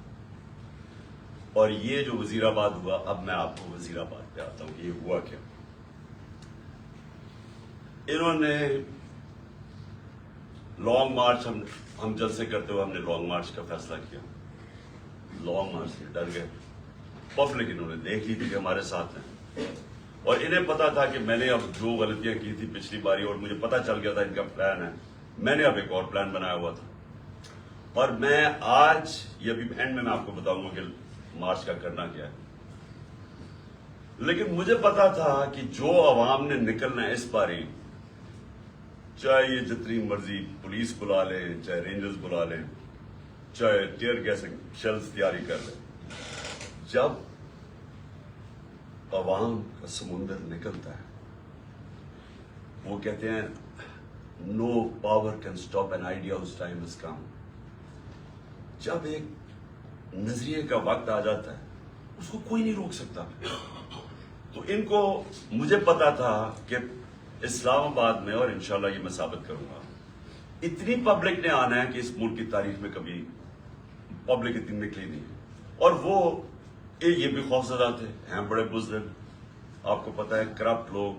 اور یہ جو وزیر آباد ہوا، اب میں آپ کو وزیر آباد پہ آتا ہوں کہ یہ ہوا کیا. انہوں نے لانگ مارچ، ہم جلسے کرتے ہوئے ہم نے لانگ مارچ کا فیصلہ کیا. لانگ مارچ سے ڈر گئے. پبلک انہوں نے دیکھ لی تھی کہ ہمارے ساتھ ہیں، اور انہیں پتا تھا کہ میں نے اب جو غلطیاں کی تھی پچھلی باری، اور مجھے پتا چل گیا تھا ان کا پلان ہے، میں نے اب ایک اور پلان بنایا ہوا تھا. اور میں آج یہ ابھی اینڈ میں آپ کو بتاؤں گا کہ مارچ کا کرنا کیا ہے. لیکن مجھے پتا تھا کہ جو عوام نے نکلنا ہے اس باری، چاہے یہ جتنی مرضی پولیس بلا لیں، چاہے رینجرز بلا لیں، چاہے ٹیئر گیسنگ شیلز تیاری کر لیں، جب عوام کا سمندر نکلتا ہے، وہ کہتے ہیں no power can stop an idea whose time has come. جب ایک نظریے کا وقت آ جاتا ہے اس کو کوئی نہیں روک سکتا. تو ان کو مجھے پتا تھا کہ اسلام آباد میں، اور انشاءاللہ یہ میں ثابت کروں گا، اتنی پبلک نے آنا ہے کہ اس ملک کی تاریخ میں کبھی پبلک اتنی نکلی نہیں. اور وہ یہ بھی خوفزدہ تھے، ہیں بڑے بزرگ، آپ کو پتا ہے کرپٹ لوگ,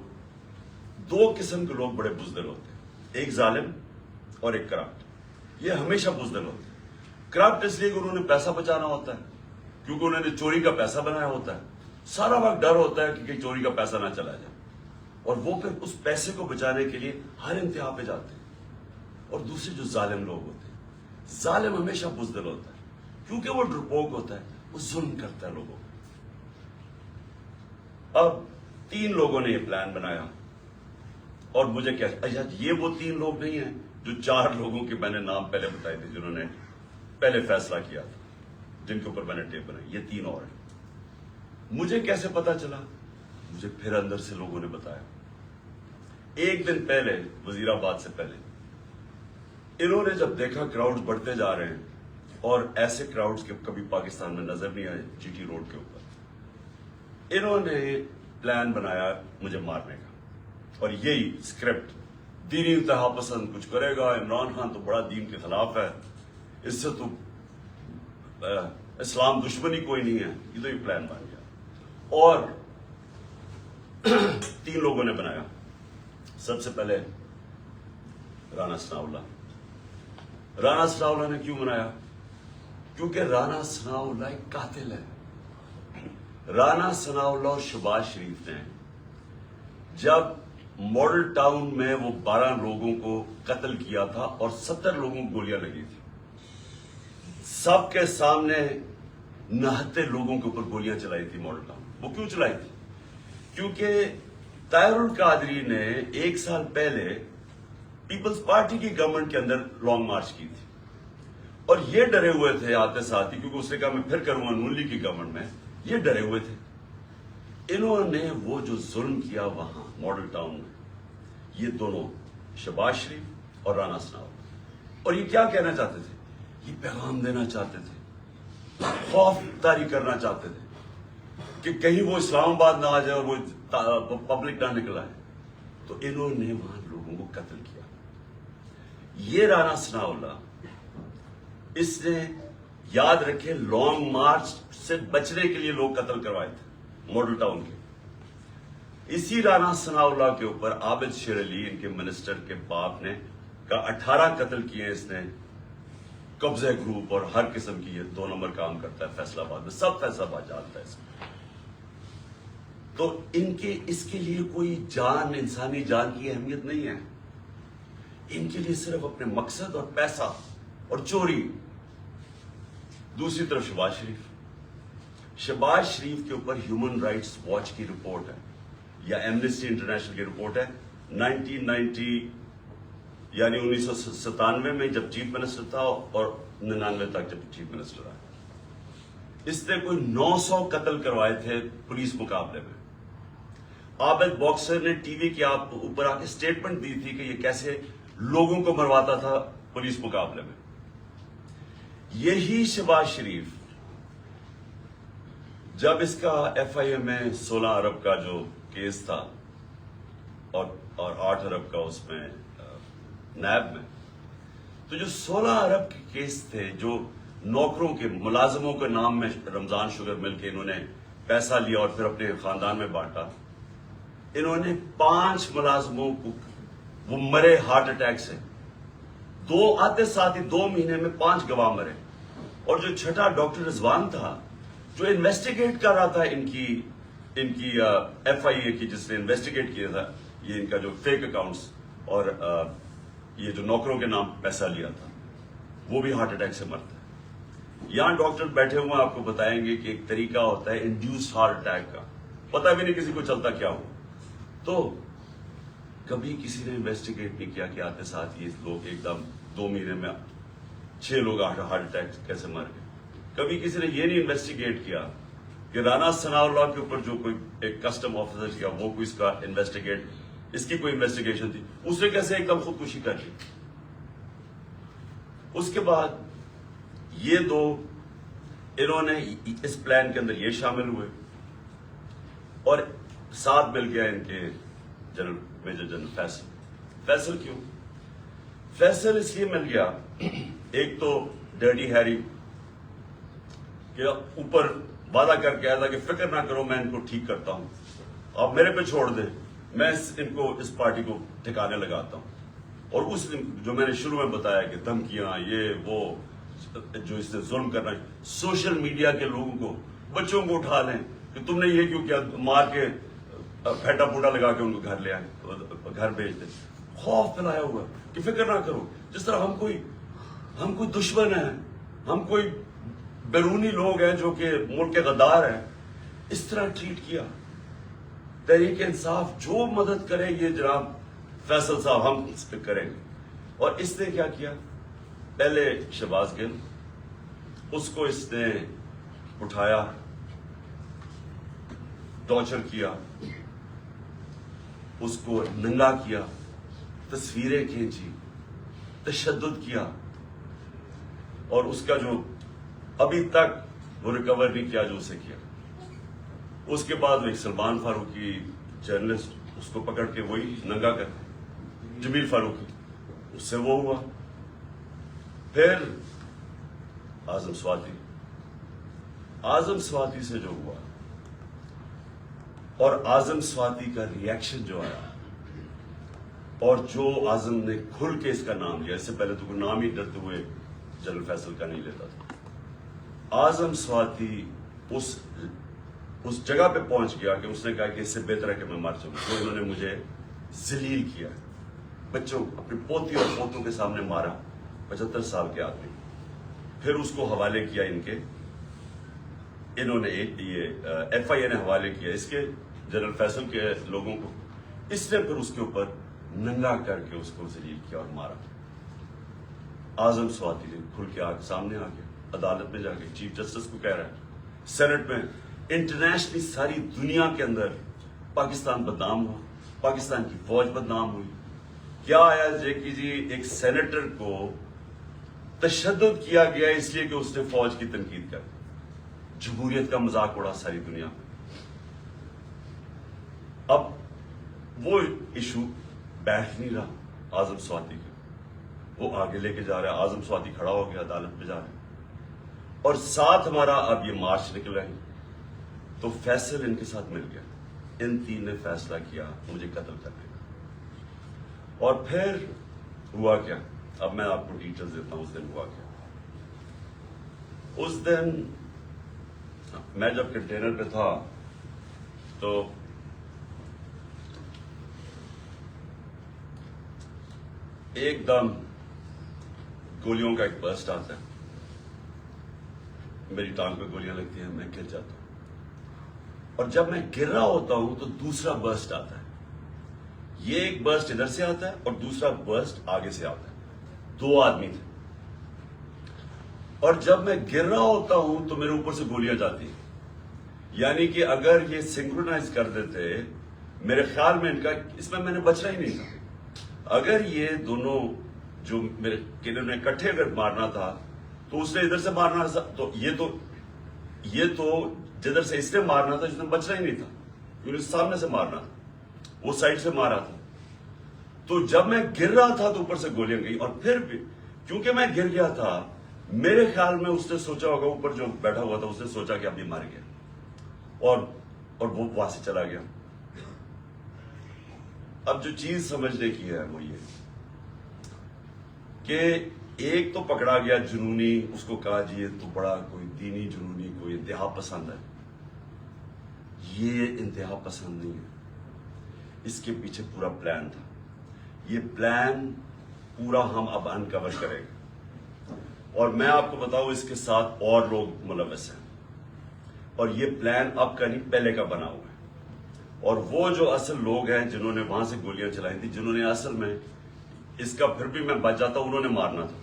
دو قسم کے لوگ بڑے بزدل ہوتے ہیں, ایک ظالم اور ایک کرپٹ. یہ ہمیشہ بزدل ہوتے ہیں. کرپٹ اس لیے کہ انہوں نے پیسہ بچانا ہوتا ہے, کیونکہ انہوں نے چوری کا پیسہ بنایا ہوتا ہے, سارا وقت ڈر ہوتا ہے کہ کہیں چوری کا پیسہ نہ چلا جائے, اور وہ پھر اس پیسے کو بچانے کے لیے ہر انتہا پہ جاتے ہیں. اور دوسرے جو ظالم لوگ ہوتے ہیں, ظالم ہمیشہ بزدل ہوتا ہے کیونکہ وہ ڈرپوک ہوتا ہے, وہ ظلم کرتا ہے لوگوں کو. اب 3 لوگوں نے یہ پلان بنایا, اور مجھے کیا, یہ وہ 3 لوگ نہیں ہیں جو 4 لوگوں کے میں نے نام پہلے بتائے تھے جنہوں نے پہلے فیصلہ کیا تھا, جن کے اوپر میں نے ٹیپ بنائی. یہ 3 اور ہیں. مجھے کیسے پتا چلا؟ مجھے پھر اندر سے لوگوں نے بتایا. ایک دن پہلے, وزیر آباد سے پہلے, انہوں نے جب دیکھا کراؤڈز بڑھتے جا رہے ہیں, اور ایسے کراؤڈز کے کبھی پاکستان میں نظر نہیں آئے جی ٹی روڈ کے اوپر, انہوں نے پلان بنایا مجھے مارنے کا. اور یہی اسکرپٹ, دینی انتہا پسند کچھ کرے گا, عمران خان تو بڑا دین کے خلاف ہے, اس سے تو اسلام دشمنی کوئی نہیں ہے. یہ تو یہ پلان بن گیا. اور 3 لوگوں نے بنایا. سب سے پہلے رانا ثناءاللہ. رانا ثناءاللہ نے کیوں بنایا؟ کیونکہ رانا ثناءاللہ ایک قاتل ہے. رانا ثناءاللہ اور شہباز شریف نے جب ماڈل ٹاؤن میں وہ 12 لوگوں کو قتل کیا تھا اور 70 لوگوں کو گولیاں لگی تھی, سب کے سامنے نہتے لوگوں کے اوپر گولیاں چلائی تھی ماڈل ٹاؤن. وہ کیوں چلائی تھی؟ کیونکہ طاہر القادری نے 1 سال پہلے پیپلز پارٹی کی گورنمنٹ کے اندر لانگ مارچ کی تھی, اور یہ ڈرے ہوئے تھے آتے ساتھ ہی, کیونکہ اس نے کہا میں پھر کروں گا نون لیگ کی گورنمنٹ میں. یہ ڈرے ہوئے تھے. انہوں نے وہ جو ظلم کیا وہاں ماڈل ٹاؤن میں, یہ دونوں شہباز شریف اور رانا ثناءاللہ, اور یہ کیا کہنا چاہتے تھے؟ یہ پیغام دینا چاہتے تھے, خوف طاری کرنا چاہتے تھے کہ کہیں وہ اسلام آباد نہ آ جائے اور وہ پبلک نہ نکل آئے. تو انہوں نے وہاں لوگوں کو قتل کیا. یہ رانا ثناءاللہ, اس نے یاد رکھے لانگ مارچ سے بچنے کے لیے لوگ قتل کروائے تھے ماڈل ٹاؤن کے. اسی رانا ثناءاللہ کے اوپر عابد شیر علی, ان کے منسٹر کے باپ نے, کا 18 قتل کیے اس نے. قبضہ گروپ اور ہر قسم کی, یہ 2 نمبر کام کرتا ہے فیصلہ آباد میں, سب فیصلہ آباد جانتا ہے اس کو. تو ان کے اس کے لیے کوئی جان, انسانی جان کی اہمیت نہیں ہے. ان کے لیے صرف اپنے مقصد اور پیسہ اور چوری. دوسری طرف شہباز شریف کے اوپر ہیومن رائٹس واچ کی رپورٹ ہے, یا ایمنسٹی انٹرنیشنل کی رپورٹ ہے. 1990 یعنی 1997 میں جب چیف منسٹر تھا, اور 99 تک جب چیف منسٹر آیا, اس نے کوئی 900 قتل کروائے تھے پولیس مقابلے میں. عابد باکسر نے ٹی وی کے اوپر آ کے اسٹیٹمنٹ دی تھی کہ یہ کیسے لوگوں کو مرواتا تھا پولیس مقابلے میں. یہی شہباز شریف جب اس کا ایف آئی اے میں 16 ارب کا جو کیس تھا اور 8 ارب کا اس میں نیب میں, تو جو 16 ارب کے کیس تھے, جو نوکروں کے ملازموں کے نام میں رمضان شوگر مل کے انہوں نے پیسہ لیا اور پھر اپنے خاندان میں بانٹا. انہوں نے 5 ملازموں کو, وہ مرے ہارٹ اٹیک سے. 2 آتے ساتھ ہی 2 مہینے میں 5 گواہ مرے. اور جو چھٹا ڈاکٹر رضوان تھا, جو انویسٹیگیٹ کر رہا تھا ان کی ایف آئی اے کی, جس نے انویسٹیگیٹ کیا تھا یہ ان کا جو فیک اکاؤنٹس اور یہ جو نوکروں کے نام پیسہ لیا تھا, وہ بھی ہارٹ اٹیک سے مرتا ہے. یہاں ڈاکٹر بیٹھے ہوئے آپ کو بتائیں گے کہ ایک طریقہ ہوتا ہے انڈیوس ہارٹ اٹیک کا, پتہ بھی نہیں کسی کو چلتا کیا ہو. تو کبھی کسی نے انویسٹیگیٹ نہیں کیا کہ آتے ساتھ یہ لوگ ایک دم 2 مہینے میں 6 لوگ ہارٹ اٹیک کیسے مر گئے. کبھی کسی نے یہ نہیں انویسٹیگیٹ کیا کہ رانا ثناءاللہ کے اوپر جو کوئی ایک کسٹم آفیسر کیا, وہ کوئی اس کا انویسٹیگیٹ, اس کی کوئی انویسٹیگیشن تھی, اس نے کیسے ایک دم خودکشی کر لی. اس کے بعد یہ 2 انہوں نے اس پلان کے اندر یہ شامل ہوئے, اور ساتھ مل گیا ان کے جنرل میجر جنرل فیصل. کیوں فیصل؟ اس لیے مل گیا, ایک تو ڈرٹی ہیری کہ اوپر وعدہ کر کے آیا تھا کہ فکر نہ کرو میں ان کو ٹھیک کرتا ہوں, آپ میرے پہ چھوڑ دیں, میں ان کو اس پارٹی کو ٹھکانے لگاتا ہوں. اور اس جو میں نے شروع میں بتایا کہ دھمکیاں یہ وہ جو اس نے ظلم کرنا ہے, سوشل میڈیا کے لوگوں کو, بچوں کو اٹھا لیں کہ تم نے یہ کیوں کیا, مار کے پھیٹا پوٹا لگا کے ان کو گھر لے آئے, گھر بھیج دیں. خوف پھیلایا ہوا کہ فکر نہ کرو, جس طرح ہم کوئی دشمن ہیں, ہم کوئی بیرونی لوگ ہیں جو کہ ملک کے غدار ہیں, اس طرح ٹریٹ کیا. تحریک انصاف جو مدد کرے یہ جناب فیصل صاحب ہم اس پہ کریں گے. اور اس نے کیا کیا, پہلے شہباز گل, اس کو اس نے اٹھایا, ٹارچر کیا, اس کو ننگا کیا, تصویریں کھینچی, تشدد کیا, اور اس کا جو ابھی تک وہ ریکور نہیں کیا جو اسے کیا. اس کے بعد ایک سلمان فاروقی جرنلسٹ, اس کو پکڑ کے وہی ننگا کر, جمیل فاروقی, اس سے وہ ہوا. پھر اعظم سواتی سے جو ہوا, اور اعظم سواتی کا ریئیکشن جو آیا, اور جو اعظم نے کھل کے اس کا نام لیا, اس سے پہلے تو کوئی نام ہی ڈرتے ہوئے جنرل فیصل کا نہیں لیتا تھا. اعظم سواتی اس جگہ پہ پہنچ گیا کہ اس نے کہا کہ اس سے بہتر ہے کہ میں مر جاؤں. تو انہوں نے مجھے ذلیل کیا, بچوں اپنی پوتی اور پوتوں کے سامنے مارا, 75 سال کے آدمی. پھر اس کو حوالے کیا انہوں نے یہ ایف آئی اے نے حوالے کیا اس کے جنرل فیصل کے لوگوں کو. اس نے پھر اس کے اوپر ننگا کر کے اس کو ذلیل کیا اور مارا. اعظم سواتی نے کھل کے سامنے آ گیا, عدالت میں جا کے چیف جسٹس کو کہہ رہا ہے, سینٹ میں, انٹرنیشنلی ساری دنیا کے اندر پاکستان بدنام ہوا, پاکستان کی فوج بدنام ہوئی. کیا آیا کہ جی ایک سینیٹر کو تشدد کیا گیا اس لیے کہ اس نے فوج کی تنقید کر, جمہوریت کا مذاق اڑا ساری دنیا میں. اب وہ ایشو بیٹھ نہیں رہا اعظم سواتی کا, وہ آگے لے کے جا رہا ہے. اعظم سواتی کھڑا ہو گیا, عدالت میں جا رہا ہے, اور ساتھ ہمارا اب یہ مارچ نکل رہے ہیں. تو فیصل ان کے ساتھ مل گیا, ان تین نے فیصلہ کیا مجھے قتل کرنے کا. اور پھر ہوا کیا, اب میں آپ کو ڈیٹیلز دیتا ہوں. اس دن ہوا کیا, اس دن میں جب کنٹینر پہ تھا تو ایک دم گولیوں کا ایک برسٹ آتا ہے, میری ٹانگ پہ گولیاں لگتی ہیں, میں گر جاتا ہوں. اور جب میں گر رہا ہوتا ہوں تو دوسرا برسٹ آتا ہے. یہ ایک برسٹ ادھر سے آتا ہے اور دوسرا برسٹ آگے سے آتا ہے. 2 آدمی تھے, اور جب میں گر رہا ہوتا ہوں تو میرے اوپر سے گولیاں جاتی ہیں. یعنی کہ اگر یہ سنکرونائز کر دیتے, میرے خیال میں ان کا اس میں نے بچنا ہی نہیں تھا. اگر یہ دونوں جو میرے کنر نے اکٹھے اگر مارنا تھا تو اس نے ادھر سے مارنا تھا, تو یہ تو جدھر سے اس نے مارنا تھا, اس نے بچنا ہی نہیں تھا, کیونکہ سامنے سے مارنا تھا, وہ سائڈ سے مارا تھا. تو جب میں گر رہا تھا تو اوپر سے گولیاں گئی, اور پھر بھی کیونکہ میں گر گیا تھا, میرے خیال میں اس نے سوچا ہوگا, اوپر جو بیٹھا ہوا تھا اس نے سوچا کہ اب یہ مر گیا, اور وہ وہاں سے چلا گیا. اب جو چیز سمجھنے کی ہے وہ یہ کہ ایک تو پکڑا گیا جنونی, اس کو کہا جی یہ تو بڑا کوئی دینی جنونی, کوئی انتہا پسند ہے. یہ انتہا پسند نہیں ہے, اس کے پیچھے پورا پلان تھا. یہ پلان پورا ہم اب انکور کریں گے, اور میں آپ کو بتاؤں اس کے ساتھ اور لوگ ملوث ہیں, اور یہ پلان اب کا نہیں پہلے کا بنا ہوا ہے. اور وہ جو اصل لوگ ہیں جنہوں نے وہاں سے گولیاں چلائی تھی, جنہوں نے اصل میں اس کا پھر بھی میں بچ جاتا, انہوں نے مارنا تھا,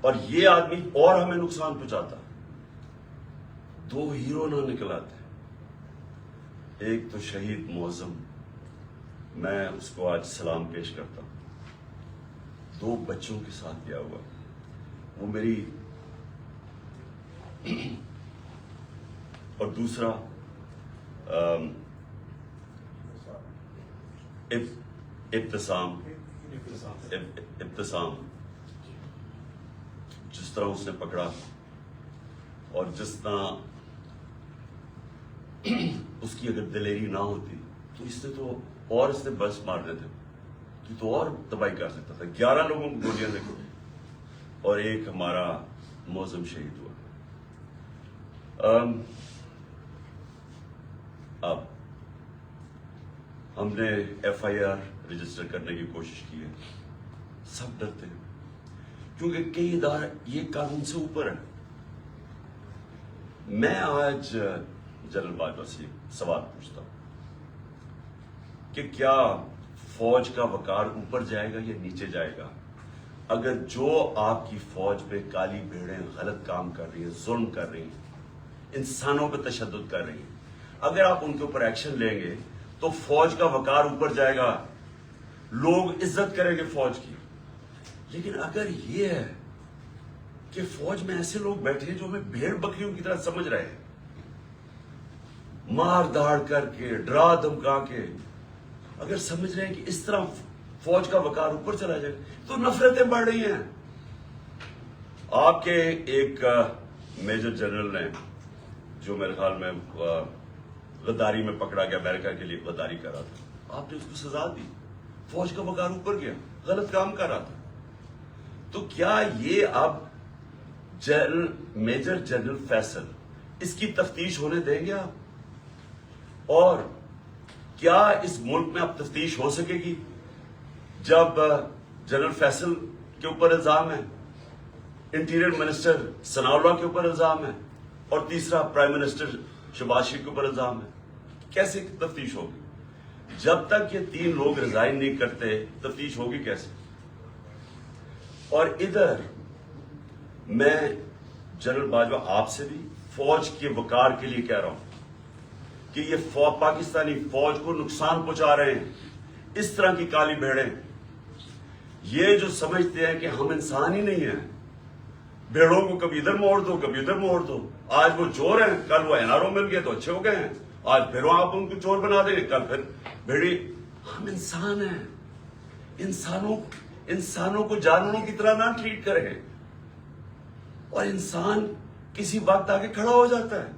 اور یہ آدمی اور ہمیں نقصان پہنچاتا. 2 ہیرو نہ نکل آتے, ایک تو شہید معظم, میں اس کو آج سلام پیش کرتا ہوں, 2 بچوں کے ساتھ گیا ہوا, وہ میری, اور دوسرا ابتسام, جس طرح اس نے پکڑا, اور جس طرح اس کی اگر دلیری نہ ہوتی تو اس نے تو اور اس نے بس مارنے تھے تو اور تباہی کر سکتا تھا. 11 لوگوں کو گولیاں لگی اور ایک ہمارا موزم شہید ہوا. اب ہم نے FIR رجسٹر کرنے کی کوشش کی ہے. سب ڈرتے ہیں کیونکہ کئی ادارے یہ قانون سے اوپر ہے. میں آج جنرل باجوہ سے سوال پوچھتا ہوں کہ کیا فوج کا وقار اوپر جائے گا یا نیچے جائے گا اگر جو آپ کی فوج پہ کالی بھیڑیں غلط کام کر رہی ہیں, ظلم کر رہی ہیں, انسانوں پہ تشدد کر رہی ہیں, اگر آپ ان کے اوپر ایکشن لیں گے تو فوج کا وقار اوپر جائے گا, لوگ عزت کریں گے فوج کی. لیکن اگر یہ ہے کہ فوج میں ایسے لوگ بیٹھے ہیں جو ہمیں بھیڑ بکریوں کی طرح سمجھ رہے ہیں, مار داڑ کر کے, ڈرا دھمکا کے, اگر سمجھ رہے ہیں کہ اس طرح فوج کا وقار اوپر چلا جائے تو نفرتیں بڑھ رہی ہیں. آپ کے ایک میجر جنرل نے جو میرے خیال میں غداری میں پکڑا گیا, امریکہ کے لیے غداری کر رہا تھا, آپ نے اس کو سزا دی, فوج کا وقار اوپر گیا, غلط کام کر رہا تھا. تو کیا یہ اب میجر جنرل فیصل اس کی تفتیش ہونے دیں گے آپ؟ اور کیا اس ملک میں اب تفتیش ہو سکے گی جب جنرل فیصل کے اوپر الزام ہے, انٹیریئر منسٹر ثناء اللہ کے اوپر الزام ہے, اور تیسرا پرائم منسٹر شہباز شریف کے اوپر الزام ہے؟ کیسے تفتیش ہوگی؟ جب تک یہ 3 لوگ ریزائن نہیں کرتے تفتیش ہوگی کیسے؟ اور ادھر میں جنرل باجوہ آپ سے بھی فوج کے وقار کے لیے کہہ رہا ہوں کہ یہ پاکستانی فوج کو نقصان پہنچا رہے ہیں. اس طرح کی کالی بھیڑیں, یہ جو سمجھتے ہیں کہ ہم انسان ہی نہیں ہیں, بھیڑوں کو کبھی ادھر موڑ دو کبھی ادھر موڑ دو. آج وہ چور ہیں, کل وہ NRO مل گئے تو اچھے ہو گئے ہیں, آج پھر آپ ان کو چور بنا دیں گے, کل پھر بھیڑی. ہم انسان ہیں, انسانوں کو جانوروں کی طرح نہ ٹریٹ کریں. اور انسان کسی وقت آگے کھڑا ہو جاتا ہے,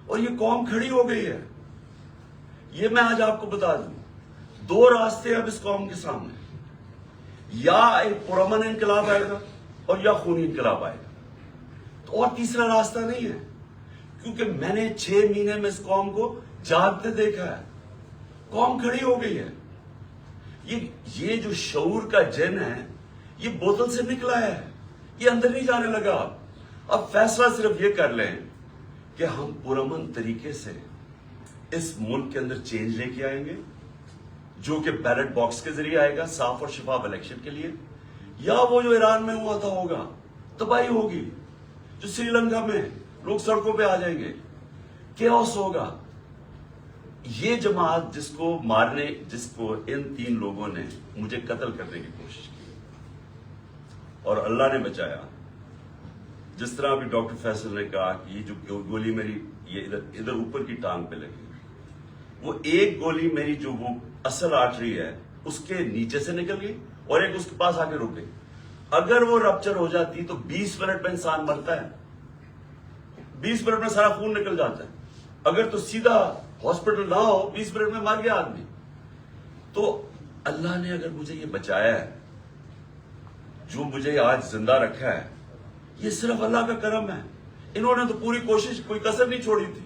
اور یہ قوم کھڑی ہو گئی ہے. یہ میں آج آپ کو بتا دوں, 2 راستے اب اس قوم کے سامنے, یا ایک پرامن انقلاب آئے گا اور یا خونی انقلاب آئے گا, تو اور تیسرا راستہ نہیں ہے. کیونکہ میں نے 6 مہینے میں اس قوم کو جاگتے دیکھا ہے, قوم کھڑی ہو گئی ہے. یہ جو شعور کا جن ہے یہ بوتل سے نکلا ہے, یہ اندر نہیں جانے لگا. اب فیصلہ صرف یہ کر لیں کہ ہم پرامن طریقے سے اس ملک کے اندر چینج لے کے آئیں گے, جو کہ بیلٹ باکس کے ذریعے آئے گا صاف اور شفاف الیکشن کے لیے, یا وہ جو ایران میں ہوا تھا ہوگا, تباہی ہوگی, جو سری لنکا میں لوگ سڑکوں پہ آ جائیں گے, کیوس ہوگا. یہ جماعت جس کو ان 3 لوگوں نے مجھے قتل کرنے کی کوشش کی اور اللہ نے بچایا, جس طرح ابھی ڈاکٹر فیصل نے کہا کہ یہ جو گولی میری یہ ادھر اوپر کی ٹانگ پہ لگی, وہ ایک گولی میری جو وہ اصل آرٹری ہے اس کے نیچے سے نکل گئی اور ایک اس کے پاس آ کے رک گئی. اگر وہ رپچر ہو جاتی تو 20 منٹ میں انسان مرتا ہے, 20 منٹ میں سارا خون نکل جاتا ہے. اگر تو سیدھا ہاسپٹل نہ ہو 20 منٹ میں مر گیا آدمی. تو اللہ نے اگر مجھے یہ بچایا ہے, جو مجھے آج زندہ رکھا ہے, یہ صرف اللہ کا کرم ہے. انہوں نے تو پوری کوشش, کوئی کسر نہیں چھوڑی تھی.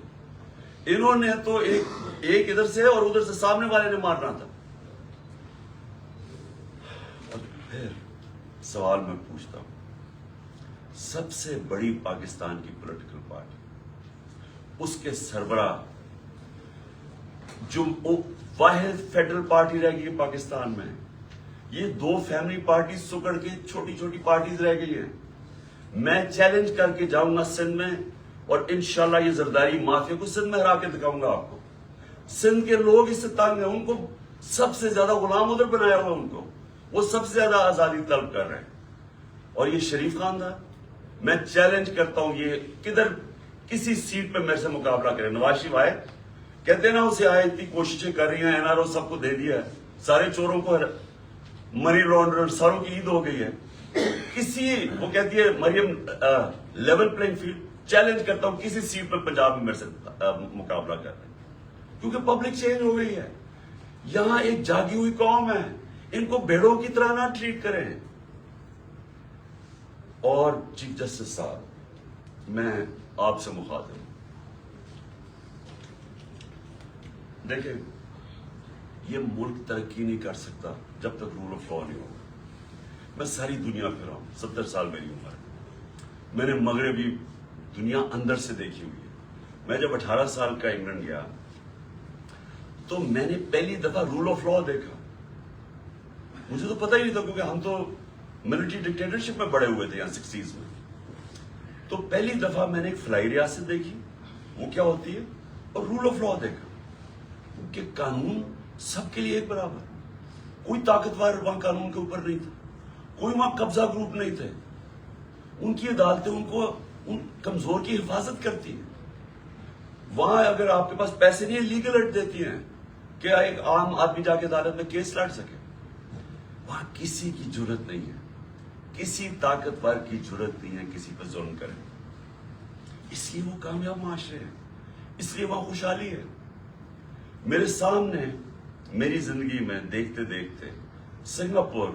انہوں نے تو ایک ادھر سے اور ادھر سے سامنے والے نے مارنا تھا. اور پھر سوال میں پوچھتا ہوں, سب سے بڑی پاکستان کی پولیٹیکل پارٹی, اس کے سربراہ جو واحد فیڈرل پارٹی رہ گئی پاکستان میں, یہ 2 فیملی پارٹیز سکڑ کے چھوٹی چھوٹی پارٹیز رہ گئی ہیں. میں چیلنج کر کے جاؤں گا سندھ میں, اور انشاءاللہ یہ زرداری مافیا کو سندھ میں ہرا کے دکھاؤں گا آپ کو. سندھ کے لوگ اس سے تنگ ہیں, ان کو سب سے زیادہ غلام ادھر بنایا ہوا, ان کو وہ سب سے زیادہ آزادی طلب کر رہے ہیں. اور یہ شریف خاندان, میں چیلنج کرتا ہوں, یہ کدھر کسی سیٹ پہ میرے سے مقابلہ کرے. نواز شریف آئے, کہتے ہیں نا اسے آئے, اتنی کوششیں کر رہی ہیں, NRO سب کو دے دیا ہے, سارے چوروں کو منی لانڈرر ساروں کی عید ہو گئی ہے. وہ کہتی ہے مریم لیول پلینگ فیلڈ. چیلنج کرتا ہوں کسی سیٹ پہ پنجاب میں میرے سے مقابلہ کر رہے ہیں. کیونکہ پبلک چینج ہو گئی ہے. یہاں ایک جاگی ہوئی قوم ہے, ان کو بھیڑوں کی طرح نہ ٹریٹ کریں. اور چیف جسٹس صاحب, میں آپ سے مخاطب ہوں. دیکھیں, یہ ملک ترقی نہیں کر سکتا جب تک رول آف لا نہیں ہوگا. میں ساری دنیا پھرا ہوں, 70 سال میری عمر ہے. میں نے مغربی دنیا اندر سے دیکھی ہوئی ہے. میں جب 18 سال کا انگلینڈ گیا تو میں نے پہلی دفعہ رول آف لا دیکھا. مجھے تو پتہ ہی نہیں تھا, کیونکہ ہم تو ملٹری ڈکٹیٹرشپ میں بڑے ہوئے تھے یہاں 60s میں. تو پہلی دفعہ میں نے ایک فلائی ریاست دیکھی, وہ کیا ہوتی ہے, اور رول آف لا دیکھا کہ قانون سب کے لیے ایک برابر. کوئی طاقتور وہاں قانون کے اوپر نہیں تھا, کوئی وہاں قبضہ گروپ نہیں تھے. ان کی عدالتیں ان کو ان کمزور کی حفاظت کرتی ہیں. وہاں اگر آپ کے پاس پیسے نہیں ہیں, لیگل ایڈ دیتی ہیں کہ ایک عام آدمی جا کے عدالت میں کیس لڑ سکے. وہاں کسی کی جرت نہیں ہے, کسی طاقتور کی جرت نہیں ہے کسی پہ ظلم کرے. اس لیے وہ کامیاب معاشرے ہیں, اس لیے وہاں خوشحالی ہے. میرے سامنے میری زندگی میں دیکھتے دیکھتے سنگاپور,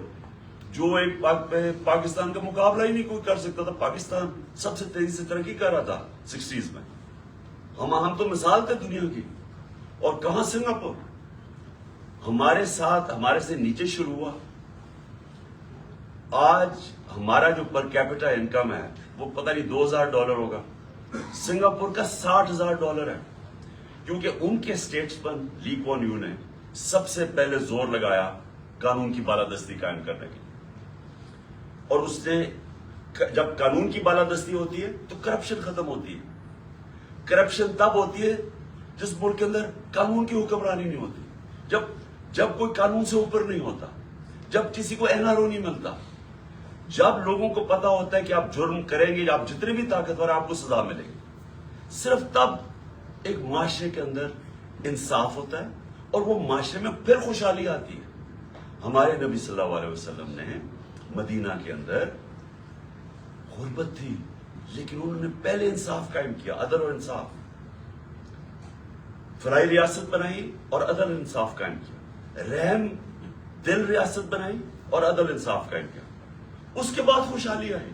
جو ایک پاکستان کا مقابلہ ہی نہیں کوئی کر سکتا تھا. پاکستان سب سے تیزی سے ترقی کر رہا تھا 60s میں. ہم تو مثال تھے دنیا کی. اور کہاں سنگاپور ہمارے ساتھ, ہمارے سے نیچے شروع ہوا. آج ہمارا جو پر کیپٹا انکم ہے وہ پتہ نہیں $2000 ہوگا. سنگاپور کا $60,000 ہے. کیونکہ ان کے اسٹیٹس پر لی کوان یو نے سب سے پہلے زور لگایا قانون کی بالادستی قائم کرنے کے لیے. اور اس نے, جب قانون کی بالادستی ہوتی ہے تو کرپشن ختم ہوتی ہے. کرپشن تب ہوتی ہے جس ملک کے اندر قانون کی حکمرانی نہیں ہوتی, جب کوئی قانون سے اوپر نہیں ہوتا, جب کسی کو NRO نہیں ملتا, جب لوگوں کو پتا ہوتا ہے کہ آپ جرم کریں گے, آپ جتنے بھی طاقتور آپ کو سزا ملے گی. صرف تب ایک معاشرے کے اندر انصاف ہوتا ہے اور وہ معاشرے میں پھر خوشحالی آتی ہے. ہمارے نبی صلی اللہ علیہ وسلم نے مدینہ کے اندر غربت تھی, لیکن انہوں نے پہلے انصاف قائم کیا, عدل اور انصاف. فلائی ریاست بنائی اور عدل انصاف قائم کیا. رحم دل ریاست بنائی اور عدل انصاف قائم کیا. اس کے بعد خوشحالی آئی,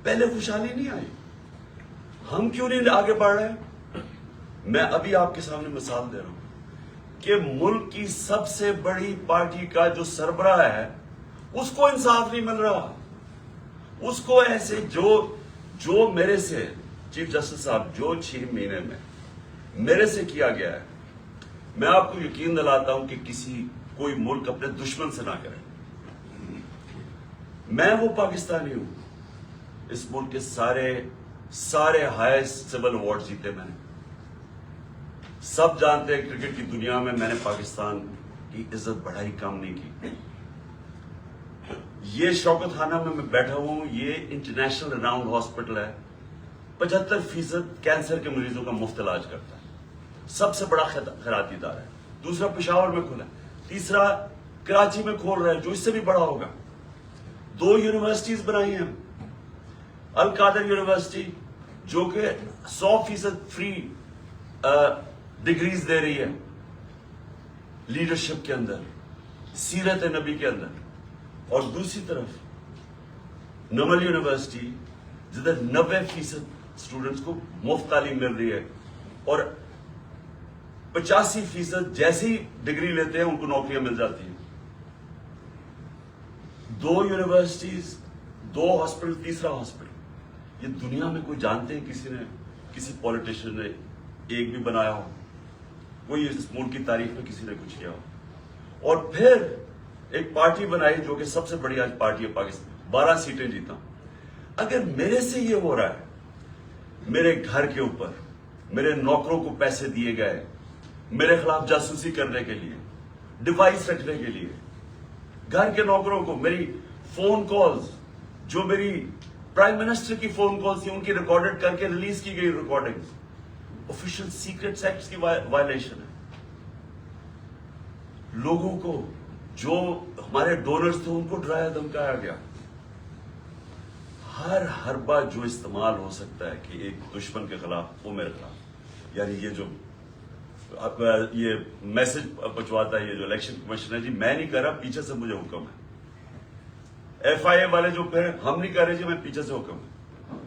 پہلے خوشحالی نہیں آئی. ہم کیوں نہیں آگے بڑھ رہے ہیں؟ میں ابھی آپ کے سامنے مثال دے رہا ہوں کہ ملک کی سب سے بڑی پارٹی کا جو سربراہ ہے اس کو انصاف نہیں مل رہا. اس کو ایسے جو میرے سے چیف جسٹس صاحب جو 6 مہینے میں میرے سے کیا گیا ہے, میں آپ کو یقین دلاتا ہوں کہ کوئی ملک اپنے دشمن سے نہ کرے. میں وہ پاکستانی ہوں, اس ملک کے سارے ہائیسٹ سول ایوارڈ جیتے میں نے. سب جانتے ہیں کرکٹ کی دنیا میں نے پاکستان کی عزت بڑھائی, کم نہیں کی. یہ شوکت خانہ میں بیٹھا ہوں, یہ انٹرنیشنل رناؤنڈ ہاسپٹل ہے. 75% کینسر کے مریضوں کا مفت علاج کرتا ہے. سب سے بڑا خیراتی ادارہ ہے. دوسرا پشاور میں کھلا ہے, تیسرا کراچی میں کھول رہا ہے جو اس سے بھی بڑا ہوگا. 2 یونیورسٹیز بنائی ہیں. القادر یونیورسٹی جو کہ 100% فری ڈگریز دے رہی ہے لیڈرشپ کے اندر, سیرت نبی کے اندر. اور دوسری طرف نمل یونیورسٹی جدھر 90% اسٹوڈنٹس کو مفت تعلیم مل رہی ہے اور 85% جیسی ڈگری لیتے ہیں ان کو نوکریاں مل جاتی ہیں. 2 یونیورسٹیز, 2 ہاسپٹل, تیسرا ہاسپٹل. یہ دنیا میں کوئی جانتے ہیں کسی پولیٹیشین نے ایک بھی بنایا ہو؟ کوئی اس ملک کی تاریخ میں کسی نے کچھ کیا ہو؟ اور پھر ایک پارٹی بنائی جو کہ سب سے بڑی آج پارٹی ہے پاکستان, 12 سیٹیں جیتا. اگر میرے سے یہ ہو رہا ہے, میرے گھر کے اوپر میرے نوکروں کو پیسے دیے گئے میرے خلاف جاسوسی کرنے کے لیے, ڈیوائس رکھنے کے لیے, گھر کے نوکروں کو میری فون کالز, جو میری پرائم منسٹر کی فون کالز تھی ان کی ریکارڈڈ کر کے ریلیز کی گئی ریکارڈنگ, آفیشیل سیکرٹس ایکٹس کی وائلیشن ہے. لوگوں کو جو ہمارے ڈونرز تھے ان کو ڈرایا دھمکایا گیا. ہر حربہ جو استعمال ہو سکتا ہے کہ ایک دشمن کے خلاف وہ میرے خلاف, یعنی یہ جو اب یہ میسج پہنچواتا ہے یہ جو الیکشن کمیشن ہے جی، میں نہیں کر رہا، پیچھے سے مجھے حکم ہے. ایف آئی اے والے جو پھر ہم نہیں کر رہے جی، میں پیچھے سے حکم ہے.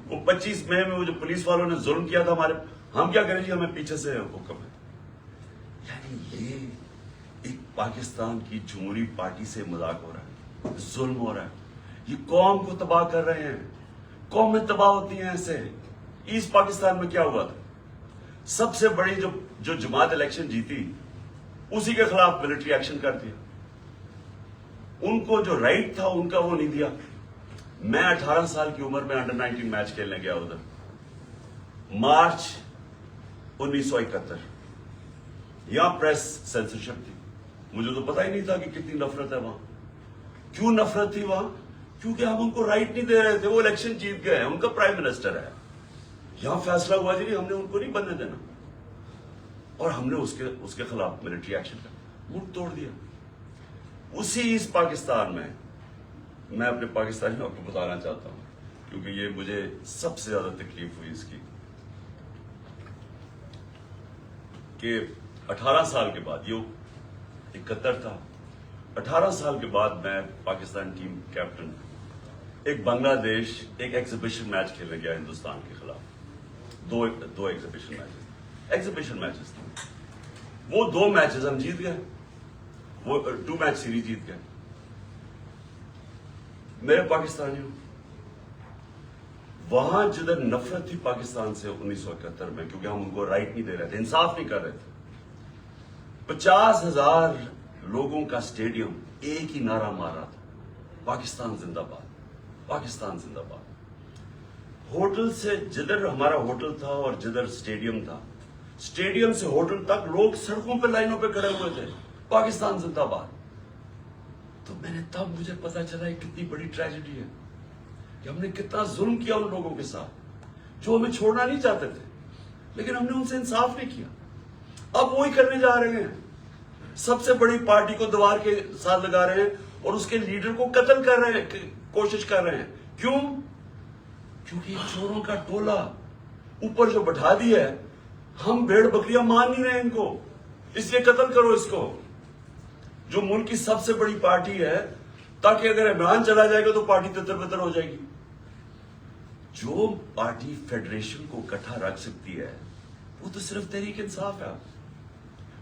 وہ 25 مئی میں وہ جو پولیس والوں نے ظلم کیا تھا ہمارے، ہم کیا کریں جی، ہمیں پیچھے سے حکم ہے. یعنی یہ ایک پاکستان کی جمہوری پارٹی سے مذاق ہو رہا ہے، ظلم ہو رہا ہے. یہ قوم کو تباہ کر رہے ہیں، قومیں تباہ ہوتی ہیں ایسے. ایسٹ پاکستان میں کیا ہوا تھا؟ سب سے بڑی جو جماعت الیکشن جیتی، اسی کے خلاف ملٹری ایکشن کر دیا. ان کو جو رائٹ تھا ان کا وہ نہیں دیا. میں 18 سال کی عمر میں انڈر 19 میچ کھیلنے گیا ادھر، مارچ 1971. یہاں پریس سینسرشپ تھی. مجھے تو پتا ہی نہیں تھا کہ کتنی نفرت ہے وہاں. کیوں نفرت تھی وہاں؟ کیونکہ ہم ان کو رائٹ نہیں دے رہے تھے. وہ الیکشن جیت گئے ہیں، ان کا پرائم منسٹر ہے. یہاں فیصلہ ہوا جی ہم نے ان کو نہیں بننے دینا، اور ہم نے اس کے خلاف ملٹری ایکشن کا منہ توڑ دیا. اسی ایسٹ پاکستان میں اپنے پاکستانیوں کو بتانا چاہتا ہوں، کیونکہ یہ مجھے سب سے زیادہ تکلیف ہوئی اس کی، کہ 18 سال کے بعد، یہ 71 تھا، 18 سال کے بعد میں پاکستان ٹیم کیپٹن ایک بنگلہ دیش ایک ایگزیبیشن میچ کھیلنے گیا ہندوستان کے خلاف. دو ایگزیبیشن میچز تھے. وہ 2 میچز ہم جیت گئے، وہ 2 میچ سیریز جیت گئے. میرے پاکستانیوں، وہاں جدھر نفرت تھی پاکستان سے 1971 میں، کیونکہ ہم ان کو رائٹ نہیں دے رہے تھے، انصاف نہیں کر رہے تھے. 50,000 لوگوں کا اسٹیڈیم ایک ہی نعرہ مار رہا تھا، پاکستان زندہ باد، پاکستان زندہ باد. ہوٹل سے جدھر ہمارا ہوٹل تھا اور جدھر اسٹیڈیم تھا، اسٹیڈیم سے ہوٹل تک لوگ سڑکوں پہ لائنوں پہ کھڑے ہوئے تھے، پاکستان زندہ باد. تو میں نے تب مجھے پتا چلا یہ کتنی بڑی ٹریجڈی ہے، کہ ہم نے کتنا ظلم کیا ان لوگوں کے ساتھ جو ہمیں چھوڑنا نہیں چاہتے تھے، لیکن ہم نے ان سے انصاف نہیں کیا. اب وہی کرنے جا رہے ہیں. سب سے بڑی پارٹی کو دیوار کے ساتھ لگا رہے ہیں اور اس کے لیڈر کو قتل کر رہے ہیں، کوشش کر رہے ہیں. کیوں؟ کیونکہ چوروں کا ٹولہ اوپر جو بٹھا دیا ہے، ہم بھیڑ بکریاں مان نہیں رہے ان کو، اس لیے قتل کرو اس کو، جو ملک کی سب سے بڑی پارٹی ہے، تاکہ اگر عمران چلا جائے گا تو پارٹی تتر بتر ہو جائے گی. جو پارٹی فیڈریشن کو اکٹھا رکھ سکتی ہے وہ تو صرف تحریک انصاف ہے.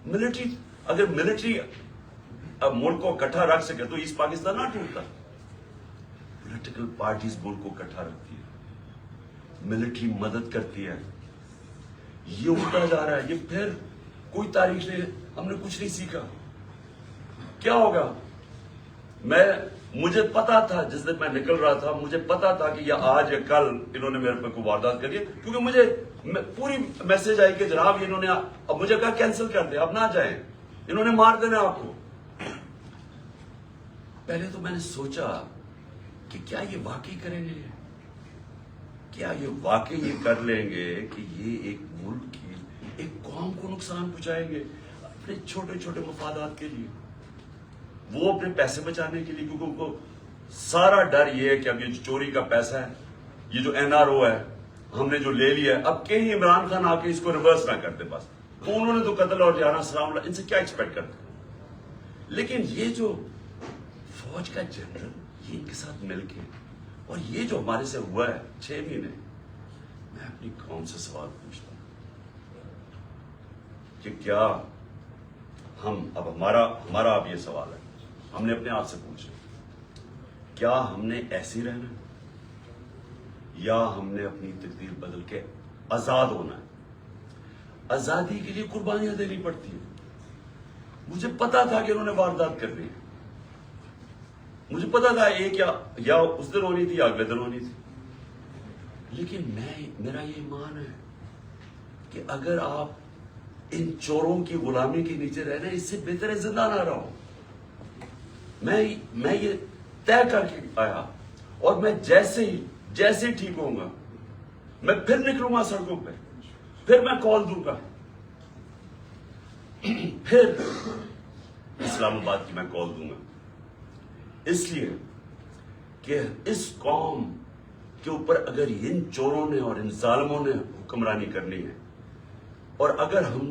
ملٹری، اگر ملٹری اب ملک کو اکٹھا رکھ سکے تو ایسٹ پاکستان نہ ٹوٹتا. پولیٹیکل پارٹیز ملک کو اکٹھا رکھتی ہے، ملٹری مدد کرتی ہے. یہ اٹھتا جا رہا ہے. یہ پھر کوئی تاریخ نہیں، ہم نے کچھ نہیں سیکھا. کیا ہوگا؟ مجھے پتا تھا جس دن میں نکل رہا تھا، مجھے پتا تھا کہ یہ آج یا کل انہوں نے میرے پہ کوئی واردات کری ہے، کیونکہ مجھے پوری میسج آئی کہ جناب انہوں نے اب مجھے کہا کینسل کر دیں، اب نہ جائیں، انہوں نے مار دینا آپ کو. پہلے تو میں نے سوچا کہ کیا یہ واقعی کریں گے، کیا یہ واقعی یہ کر لیں گے کہ یہ ایک ملک کی ایک قوم کو نقصان پہنچائیں گے اپنے چھوٹے چھوٹے مفادات کے لیے، وہ اپنے پیسے بچانے کے لیے. کیونکہ ان کو سارا ڈر یہ ہے کہ اب یہ جو چوری کا پیسہ ہے، یہ جو NRO ہے ہم نے جو لے لیا ہے، اب کہیں عمران خان آ کے اس کو ریورس نہ کرتے بس. تو انہوں نے تو قتل اور جانا سلام اللہ، ان سے کیا ایکسپیکٹ کرتے. لیکن یہ جو فوج کا جنرل، یہ ان کے ساتھ مل کے، اور یہ جو ہمارے سے ہوا ہے 6 مہینے، میں اپنی قوم سے سوال پوچھتا ہوں کہ کیا ہم اب ہمارا اب یہ سوال ہے، ہم نے اپنے آپ سے پوچھا، کیا ہم نے ایسے رہنا ہے یا ہم نے اپنی تقدیر بدل کے آزاد ہونا ہے؟ آزادی کے لیے قربانیاں دینی پڑتی ہیں. مجھے پتا تھا کہ انہوں نے واردات کرنی ہے، مجھے پتا تھا ایک یا اس دن ہونی تھی یا اگلے دن ہونی تھی. لیکن میرا یہ ایمان ہے کہ اگر آپ ان چوروں کی غلامی کے نیچے رہنا ہے، اس سے بہتر ہے زندہ نہ رہو. میں یہ طے کر کے آیا، اور میں جیسے ہی ٹھیک ہوں گا میں پھر نکلوں گا سڑکوں پہ، پھر میں کال دوں گا، پھر اسلام آباد کی میں کال دوں گا. اس لیے کہ اس قوم کے اوپر اگر ان چوروں نے اور ان ظالموں نے حکمرانی کرنی ہے، اور اگر ہم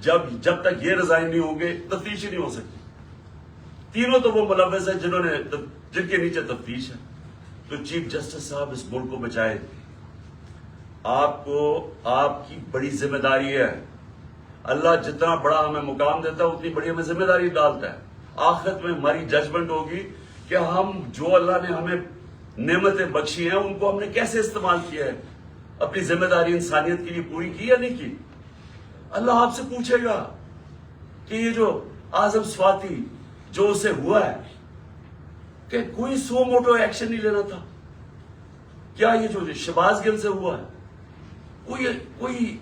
جب تک یہ ریزائن نہیں ہوں گے تفتیش ہی نہیں ہو سکتی. تینوں تو وہ ملوث ہیں جن کے نیچے تفتیش ہے. تو چیف جسٹس صاحب اس ملک کو بچائے. آپ کی بڑی ذمہ داری ہے. اللہ جتنا بڑا ہمیں مقام دیتا ہے اتنی بڑی ہمیں ذمہ داری ڈالتا ہے. آخرت میں ہماری ججمنٹ ہوگی کہ ہم جو اللہ نے ہمیں نعمتیں بخشی ہیں ان کو ہم نے کیسے استعمال کیا ہے, اپنی ذمہ داری انسانیت کے لیے پوری کی یا نہیں کی. اللہ آپ سے پوچھے گا کہ یہ جو اعظم سواتی جو اسے ہوا ہے کہ کوئی سو موٹو ایکشن نہیں لینا تھا. کیا یہ جو شہباز گل سے ہوا ہے کوئی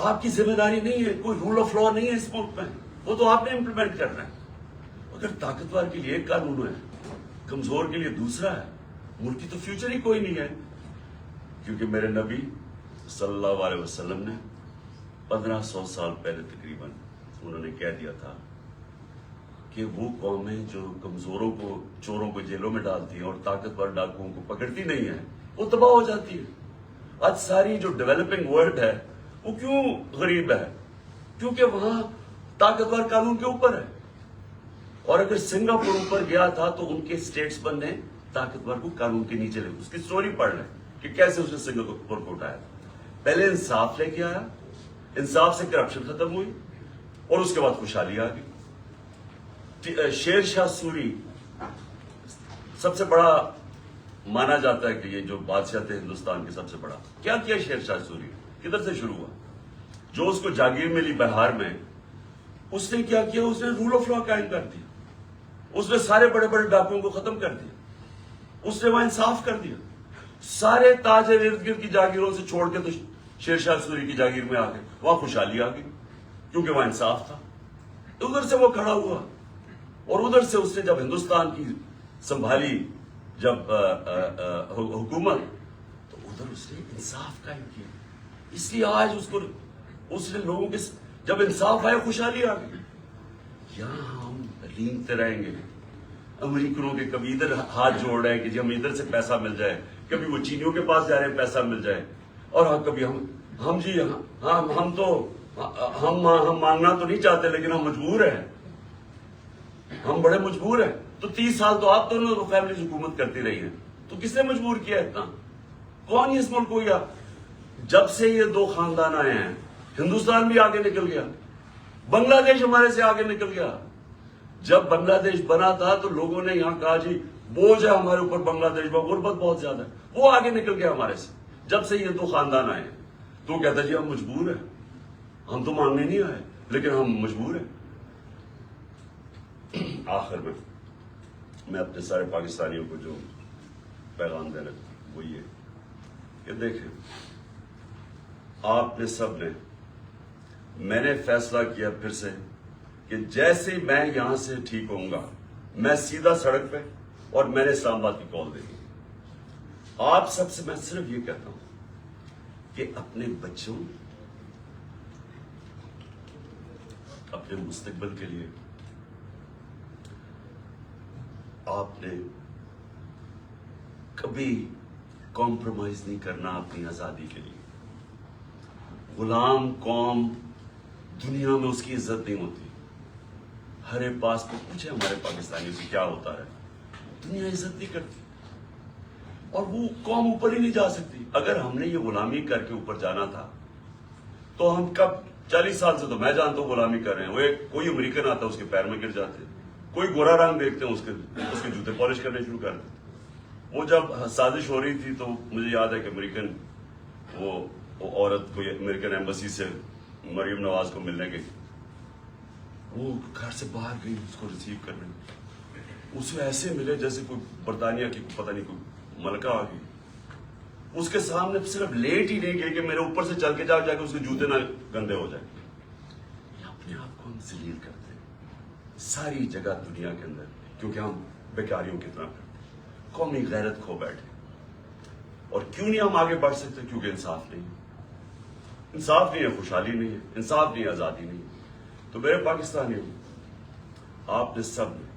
آپ کی ذمہ داری نہیں ہے, کوئی رول آف لا نہیں ہے اس ملک میں, وہ تو آپ نے امپلیمنٹ کرنا ہے. اگر طاقتور کے لیے ایک قانون ہے, کمزور کے لیے دوسرا ہے, ملک کی تو فیوچر ہی کوئی نہیں ہے. کیونکہ میرے نبی صلی اللہ علیہ وسلم نے 1500 سال پہلے تقریباً انہوں نے کہہ دیا تھا کہ وہ قومیں جو کمزوروں کو, چوروں کو جیلوں میں ڈالتی ہیں اور طاقتور ڈاکوؤں کو پکڑتی نہیں ہیں وہ تباہ ہو جاتی ہے. آج ساری جو ڈیولپنگ ورلڈ ہے وہ کیوں غریب ہے؟ کیونکہ وہاں طاقتور قانون کے اوپر ہے. اور اگر سنگاپور اوپر گیا تھا تو ان کے اسٹیٹسمین نے طاقتور کو قانون کے نیچے لے, اس کی سٹوری پڑھ لیں کہ کیسے اس نے سنگاپور کو اٹھایا. پہلے انصاف لے کے آیا, انصاف سے کرپشن ختم ہوئی اور اس کے بعد خوشحالی آ گئی. شیر شاہ سوری سب سے بڑا مانا جاتا ہے کہ یہ جو بادشاہ تھے ہندوستان کے سب سے بڑا. کیا کیا شیر شاہ سوری, کدھر سے شروع ہوا؟ جو اس کو جاگیر ملی بہار میں, اس نے کیا کیا, اس نے رول آف لا قائم کر دیا. اس نے سارے بڑے بڑے ڈاکوؤں کو ختم کر دیا. اس نے وہاں انصاف کر دیا. سارے تاجر ارد گرد کی جاگیروں سے چھوڑ کے تو شیر شاہ سوری کی جاگیر میں آ گئے. وہاں خوشحالی آ گئی کیونکہ وہاں انصاف تھا. ادھر سے وہ کھڑا ہوا اور ادھر سے اس نے جب ہندوستان کی سنبھالی جب حکومت, تو ادھر اس نے انصاف قائم کیا. اس لیے آج اس نے لوگوں کے جب انصاف آئے خوشحالی آ گئی. یہاں ہم رینگتے رہیں گے امریکنوں کے, کبھی ادھر ہاتھ جوڑ رہے ہیں کہ جی ہم ادھر سے پیسہ مل جائے, کبھی وہ چینیوں کے پاس جا رہے ہیں پیسہ مل جائے, اور کبھی ہم مانگنا تو نہیں چاہتے لیکن ہم مجبور ہیں, ہم بڑے مجبور ہیں. تو 30 سال تو آپ دونوں فیملیز حکومت کرتی رہی ہیں, تو کس نے مجبور کیا اتنا؟ کون ہی اس ملک کو گیا؟ جب سے یہ دو خاندان آئے ہیں ہندوستان بھی آگے نکل گیا, بنگلہ دیش ہمارے سے آگے نکل گیا. جب بنگلہ دیش بنا تھا تو لوگوں نے یہاں کہا جی بوجھ ہے ہمارے اوپر بنگلہ دیش میں, غربت بہت زیادہ ہے, وہ آگے نکل گیا ہمارے سے. جب سے یہ دو خاندان آئے ہیں تو کہتا جی ہم مجبور ہیں, ہم تو مانگنے نہیں آئے لیکن ہم مجبور ہیں. آخر میں اپنے سارے پاکستانیوں کو جو پیغام دینا وہ یہ کہ دیکھیں, آپ نے سب نے, میں نے فیصلہ کیا پھر سے کہ جیسے میں یہاں سے ٹھیک ہوں گا میں سیدھا سڑک پہ, اور میں نے اسلام آباد کی کال دینی. آپ سب سے میں صرف یہ کہتا ہوں کہ اپنے بچوں, اپنے مستقبل کے لیے آپ نے کبھی کمپرومائز نہیں کرنا اپنی آزادی کے لیے. غلام قوم دنیا میں اس کی عزت نہیں ہوتی. ہر ایک پاس کو پوچھے ہمارے پاکستانیوں سے کیا ہوتا ہے, دنیا عزت نہیں کرتی اور وہ قوم اوپر ہی نہیں جا سکتی. اگر ہم نے یہ غلامی کر کے اوپر جانا تھا تو ہم کب 40 سال سے تو میں جانتا ہوں غلامی کر رہے ہیں. وہ کوئی امریکن آتا ہے اس کے پیر میں گر جاتے, کوئی گورا رنگ دیکھتے ہیں اس کے جوتے پالش کرنے شروع کر دیتے. وہ جب سازش ہو رہی تھی تو مجھے یاد ہے کہ امریکن وہ عورت کوئی امریکن ایمبسی سے مریم نواز کو ملنے گئی, وہ گھر سے باہر گئی اس کو ریسیو کرنے, اسے ایسے ملے جیسے کوئی برطانیہ کی پتہ نہیں کوئی ملکہ آ گئی. اس کے سامنے صرف لیٹ ہی نہیں گئی کہ میرے اوپر سے چل کے جا کے اس کے جوتے نہ گندے ہو جائیں. اپنے آپ کو ہم ذلیل کرتے ہیں ساری جگہ دنیا کے اندر کیونکہ ہم بیکاریوں کی طرح کرتے ہیں, قومی غیرت کھو بیٹھے. اور کیوں نہیں ہم آگے بڑھ سکتے؟ کیونکہ انصاف نہیں ہے. انصاف نہیں ہے, خوشحالی نہیں ہے, انصاف نہیں ہے, آزادی نہیں ہے. تو میرے پاکستانیوں, آپ نے سب نے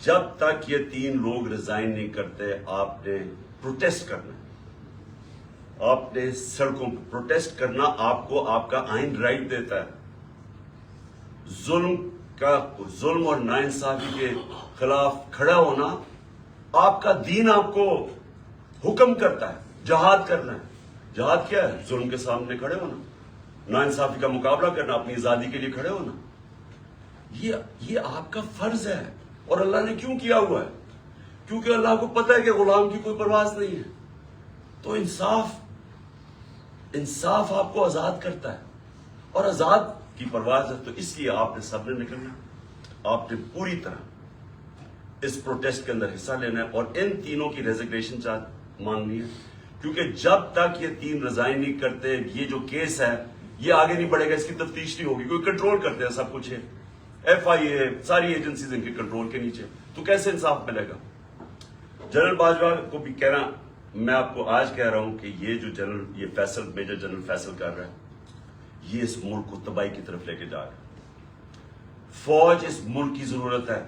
جب تک یہ 3 لوگ ریزائن نہیں کرتے آپ نے پروٹیسٹ کرنا ہے. آپ نے سڑکوں پہ پروٹیسٹ کرنا آپ کو آپ کا آئین رائٹ دیتا ہے. ظلم اور ناانصافی کے خلاف کھڑا ہونا، آپ کا دین آپ کو حکم کرتا ہے جہاد کرنا ہے۔ جہاد کیا ہے؟ ظلم کے سامنے کھڑے ہونا، ناانصافی کا مقابلہ کرنا، اپنی آزادی کے لیے کھڑے ہونا۔ یہ آپ کا فرض ہے۔ اور اللہ نے کیوں کیا ہوا ہے؟ کیونکہ اللہ کو پتہ ہے کہ غلام کی کوئی پرواز نہیں ہے۔ تو انصاف آپ کو آزاد کرتا ہے، اور آزاد کی پرواز ہے۔ تو اس لیے آپ نے سب نے نکلنا، آپ نے پوری طرح اس پروٹیسٹ کے اندر حصہ لینا ہے، اور ان تینوں کی ریزگنیشن مانگنی ہے، کیونکہ جب تک یہ تین ریزائن نہیں کرتے، یہ جو کیس ہے یہ آگے نہیں بڑھے گا، اس کی تفتیش نہیں ہوگی۔ کوئی کنٹرول کرتے ہیں سب کچھ ہے، FIA ساری ایجنسیز ان کے کنٹرول کے نیچے، تو کیسے انصاف ملے گا؟ جنرل باجوہ کو بھی کہنا، میں آپ کو آج کہہ رہا ہوں کہ یہ جو میجر جنرل فیصل کر رہا ہے، یہ اس ملک کو تباہی کی طرف لے کے جا رہا ہے۔ فوج اس ملک کی ضرورت ہے۔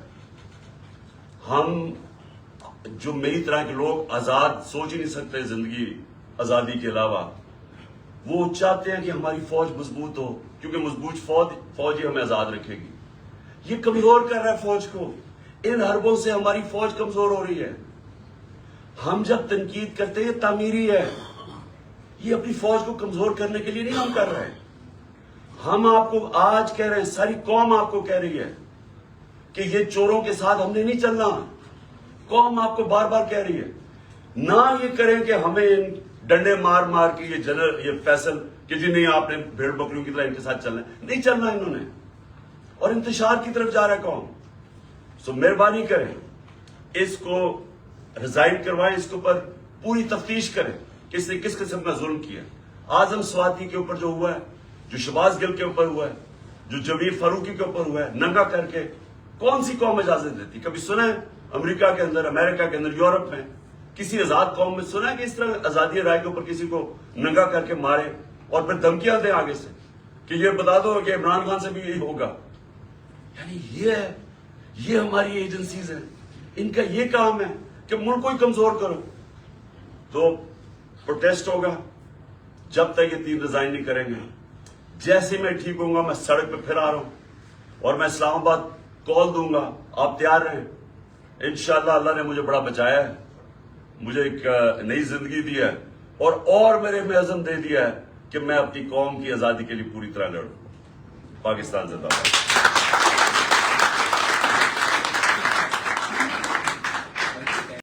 ہم جو میری طرح کے لوگ آزاد سوچ ہی نہیں سکتے زندگی آزادی کے علاوہ، وہ چاہتے ہیں کہ ہماری فوج مضبوط ہو، کیونکہ مضبوط فوج ہی ہمیں آزاد رکھے گی۔ یہ کمزور کر رہا ہے فوج کو، ان حربوں سے ہماری فوج کمزور ہو رہی ہے۔ ہم جب تنقید کرتے ہیں یہ تعمیری ہے، یہ اپنی فوج کو کمزور کرنے کے لیے نہیں ہم کر رہے ہیں۔ ہم آپ کو آج کہہ رہے ہیں، ساری قوم آپ کو کہہ رہی ہے کہ یہ چوروں کے ساتھ ہم نے نہیں چلنا۔ قوم آپ کو بار بار کہہ رہی ہے، نہ یہ کریں کہ ہمیں ڈنڈے مار مار کے یہ فیصل کہ جی نہیں آپ نے بھیڑ بکریوں کی طرح ان کے ساتھ چلنا ہے، نہیں چلنا انہوں نے، اور انتشار کی طرف جا رہا ہے قوم۔ سو مہربانی کریں، اس کو ریزائن کروائیں، اس کے اوپر پوری تفتیش کریں کہ اس نے کس قسم کا ظلم کیا۔ اعظم سواتی کے اوپر جو ہوا ہے، جو شہباز گل کے اوپر ہوا ہے، جو جویر فاروقی کے اوپر ہوا ہے، ننگا کر کے، کون سی قوم اجازت دیتی؟ کبھی سنا ہے امریکہ کے اندر، امریکہ کے اندر، یورپ میں کسی آزاد قوم میں سنا ہے کہ اس طرح آزادی رائے کے اوپر کسی کو ننگا کر کے مارے اور پھر دھمکیاں دیں آگے سے کہ یہ بتا دو کہ عمران خان سے بھی یہی ہوگا؟ یعنی یہ ہماری ایجنسیز ہیں، ان کا یہ کام ہے کہ ملک کو ہی کمزور کرو۔ تو پروٹیسٹ ہوگا جب تک یہ تین ریزائن نہیں کریں گے۔ جیسے میں ٹھیک ہوں گا، میں سڑک پہ پھر آ رہا ہوں، اور میں اسلام آباد کال دوں گا، آپ تیار رہیں۔ انشاءاللہ اللہ نے مجھے بڑا بچایا ہے، مجھے ایک نئی زندگی دی ہے، اور میرے میں عزم دے دیا ہے کہ میں اپنی قوم کی آزادی کے لیے پوری طرح لڑوں۔ پاکستان زندہ باد۔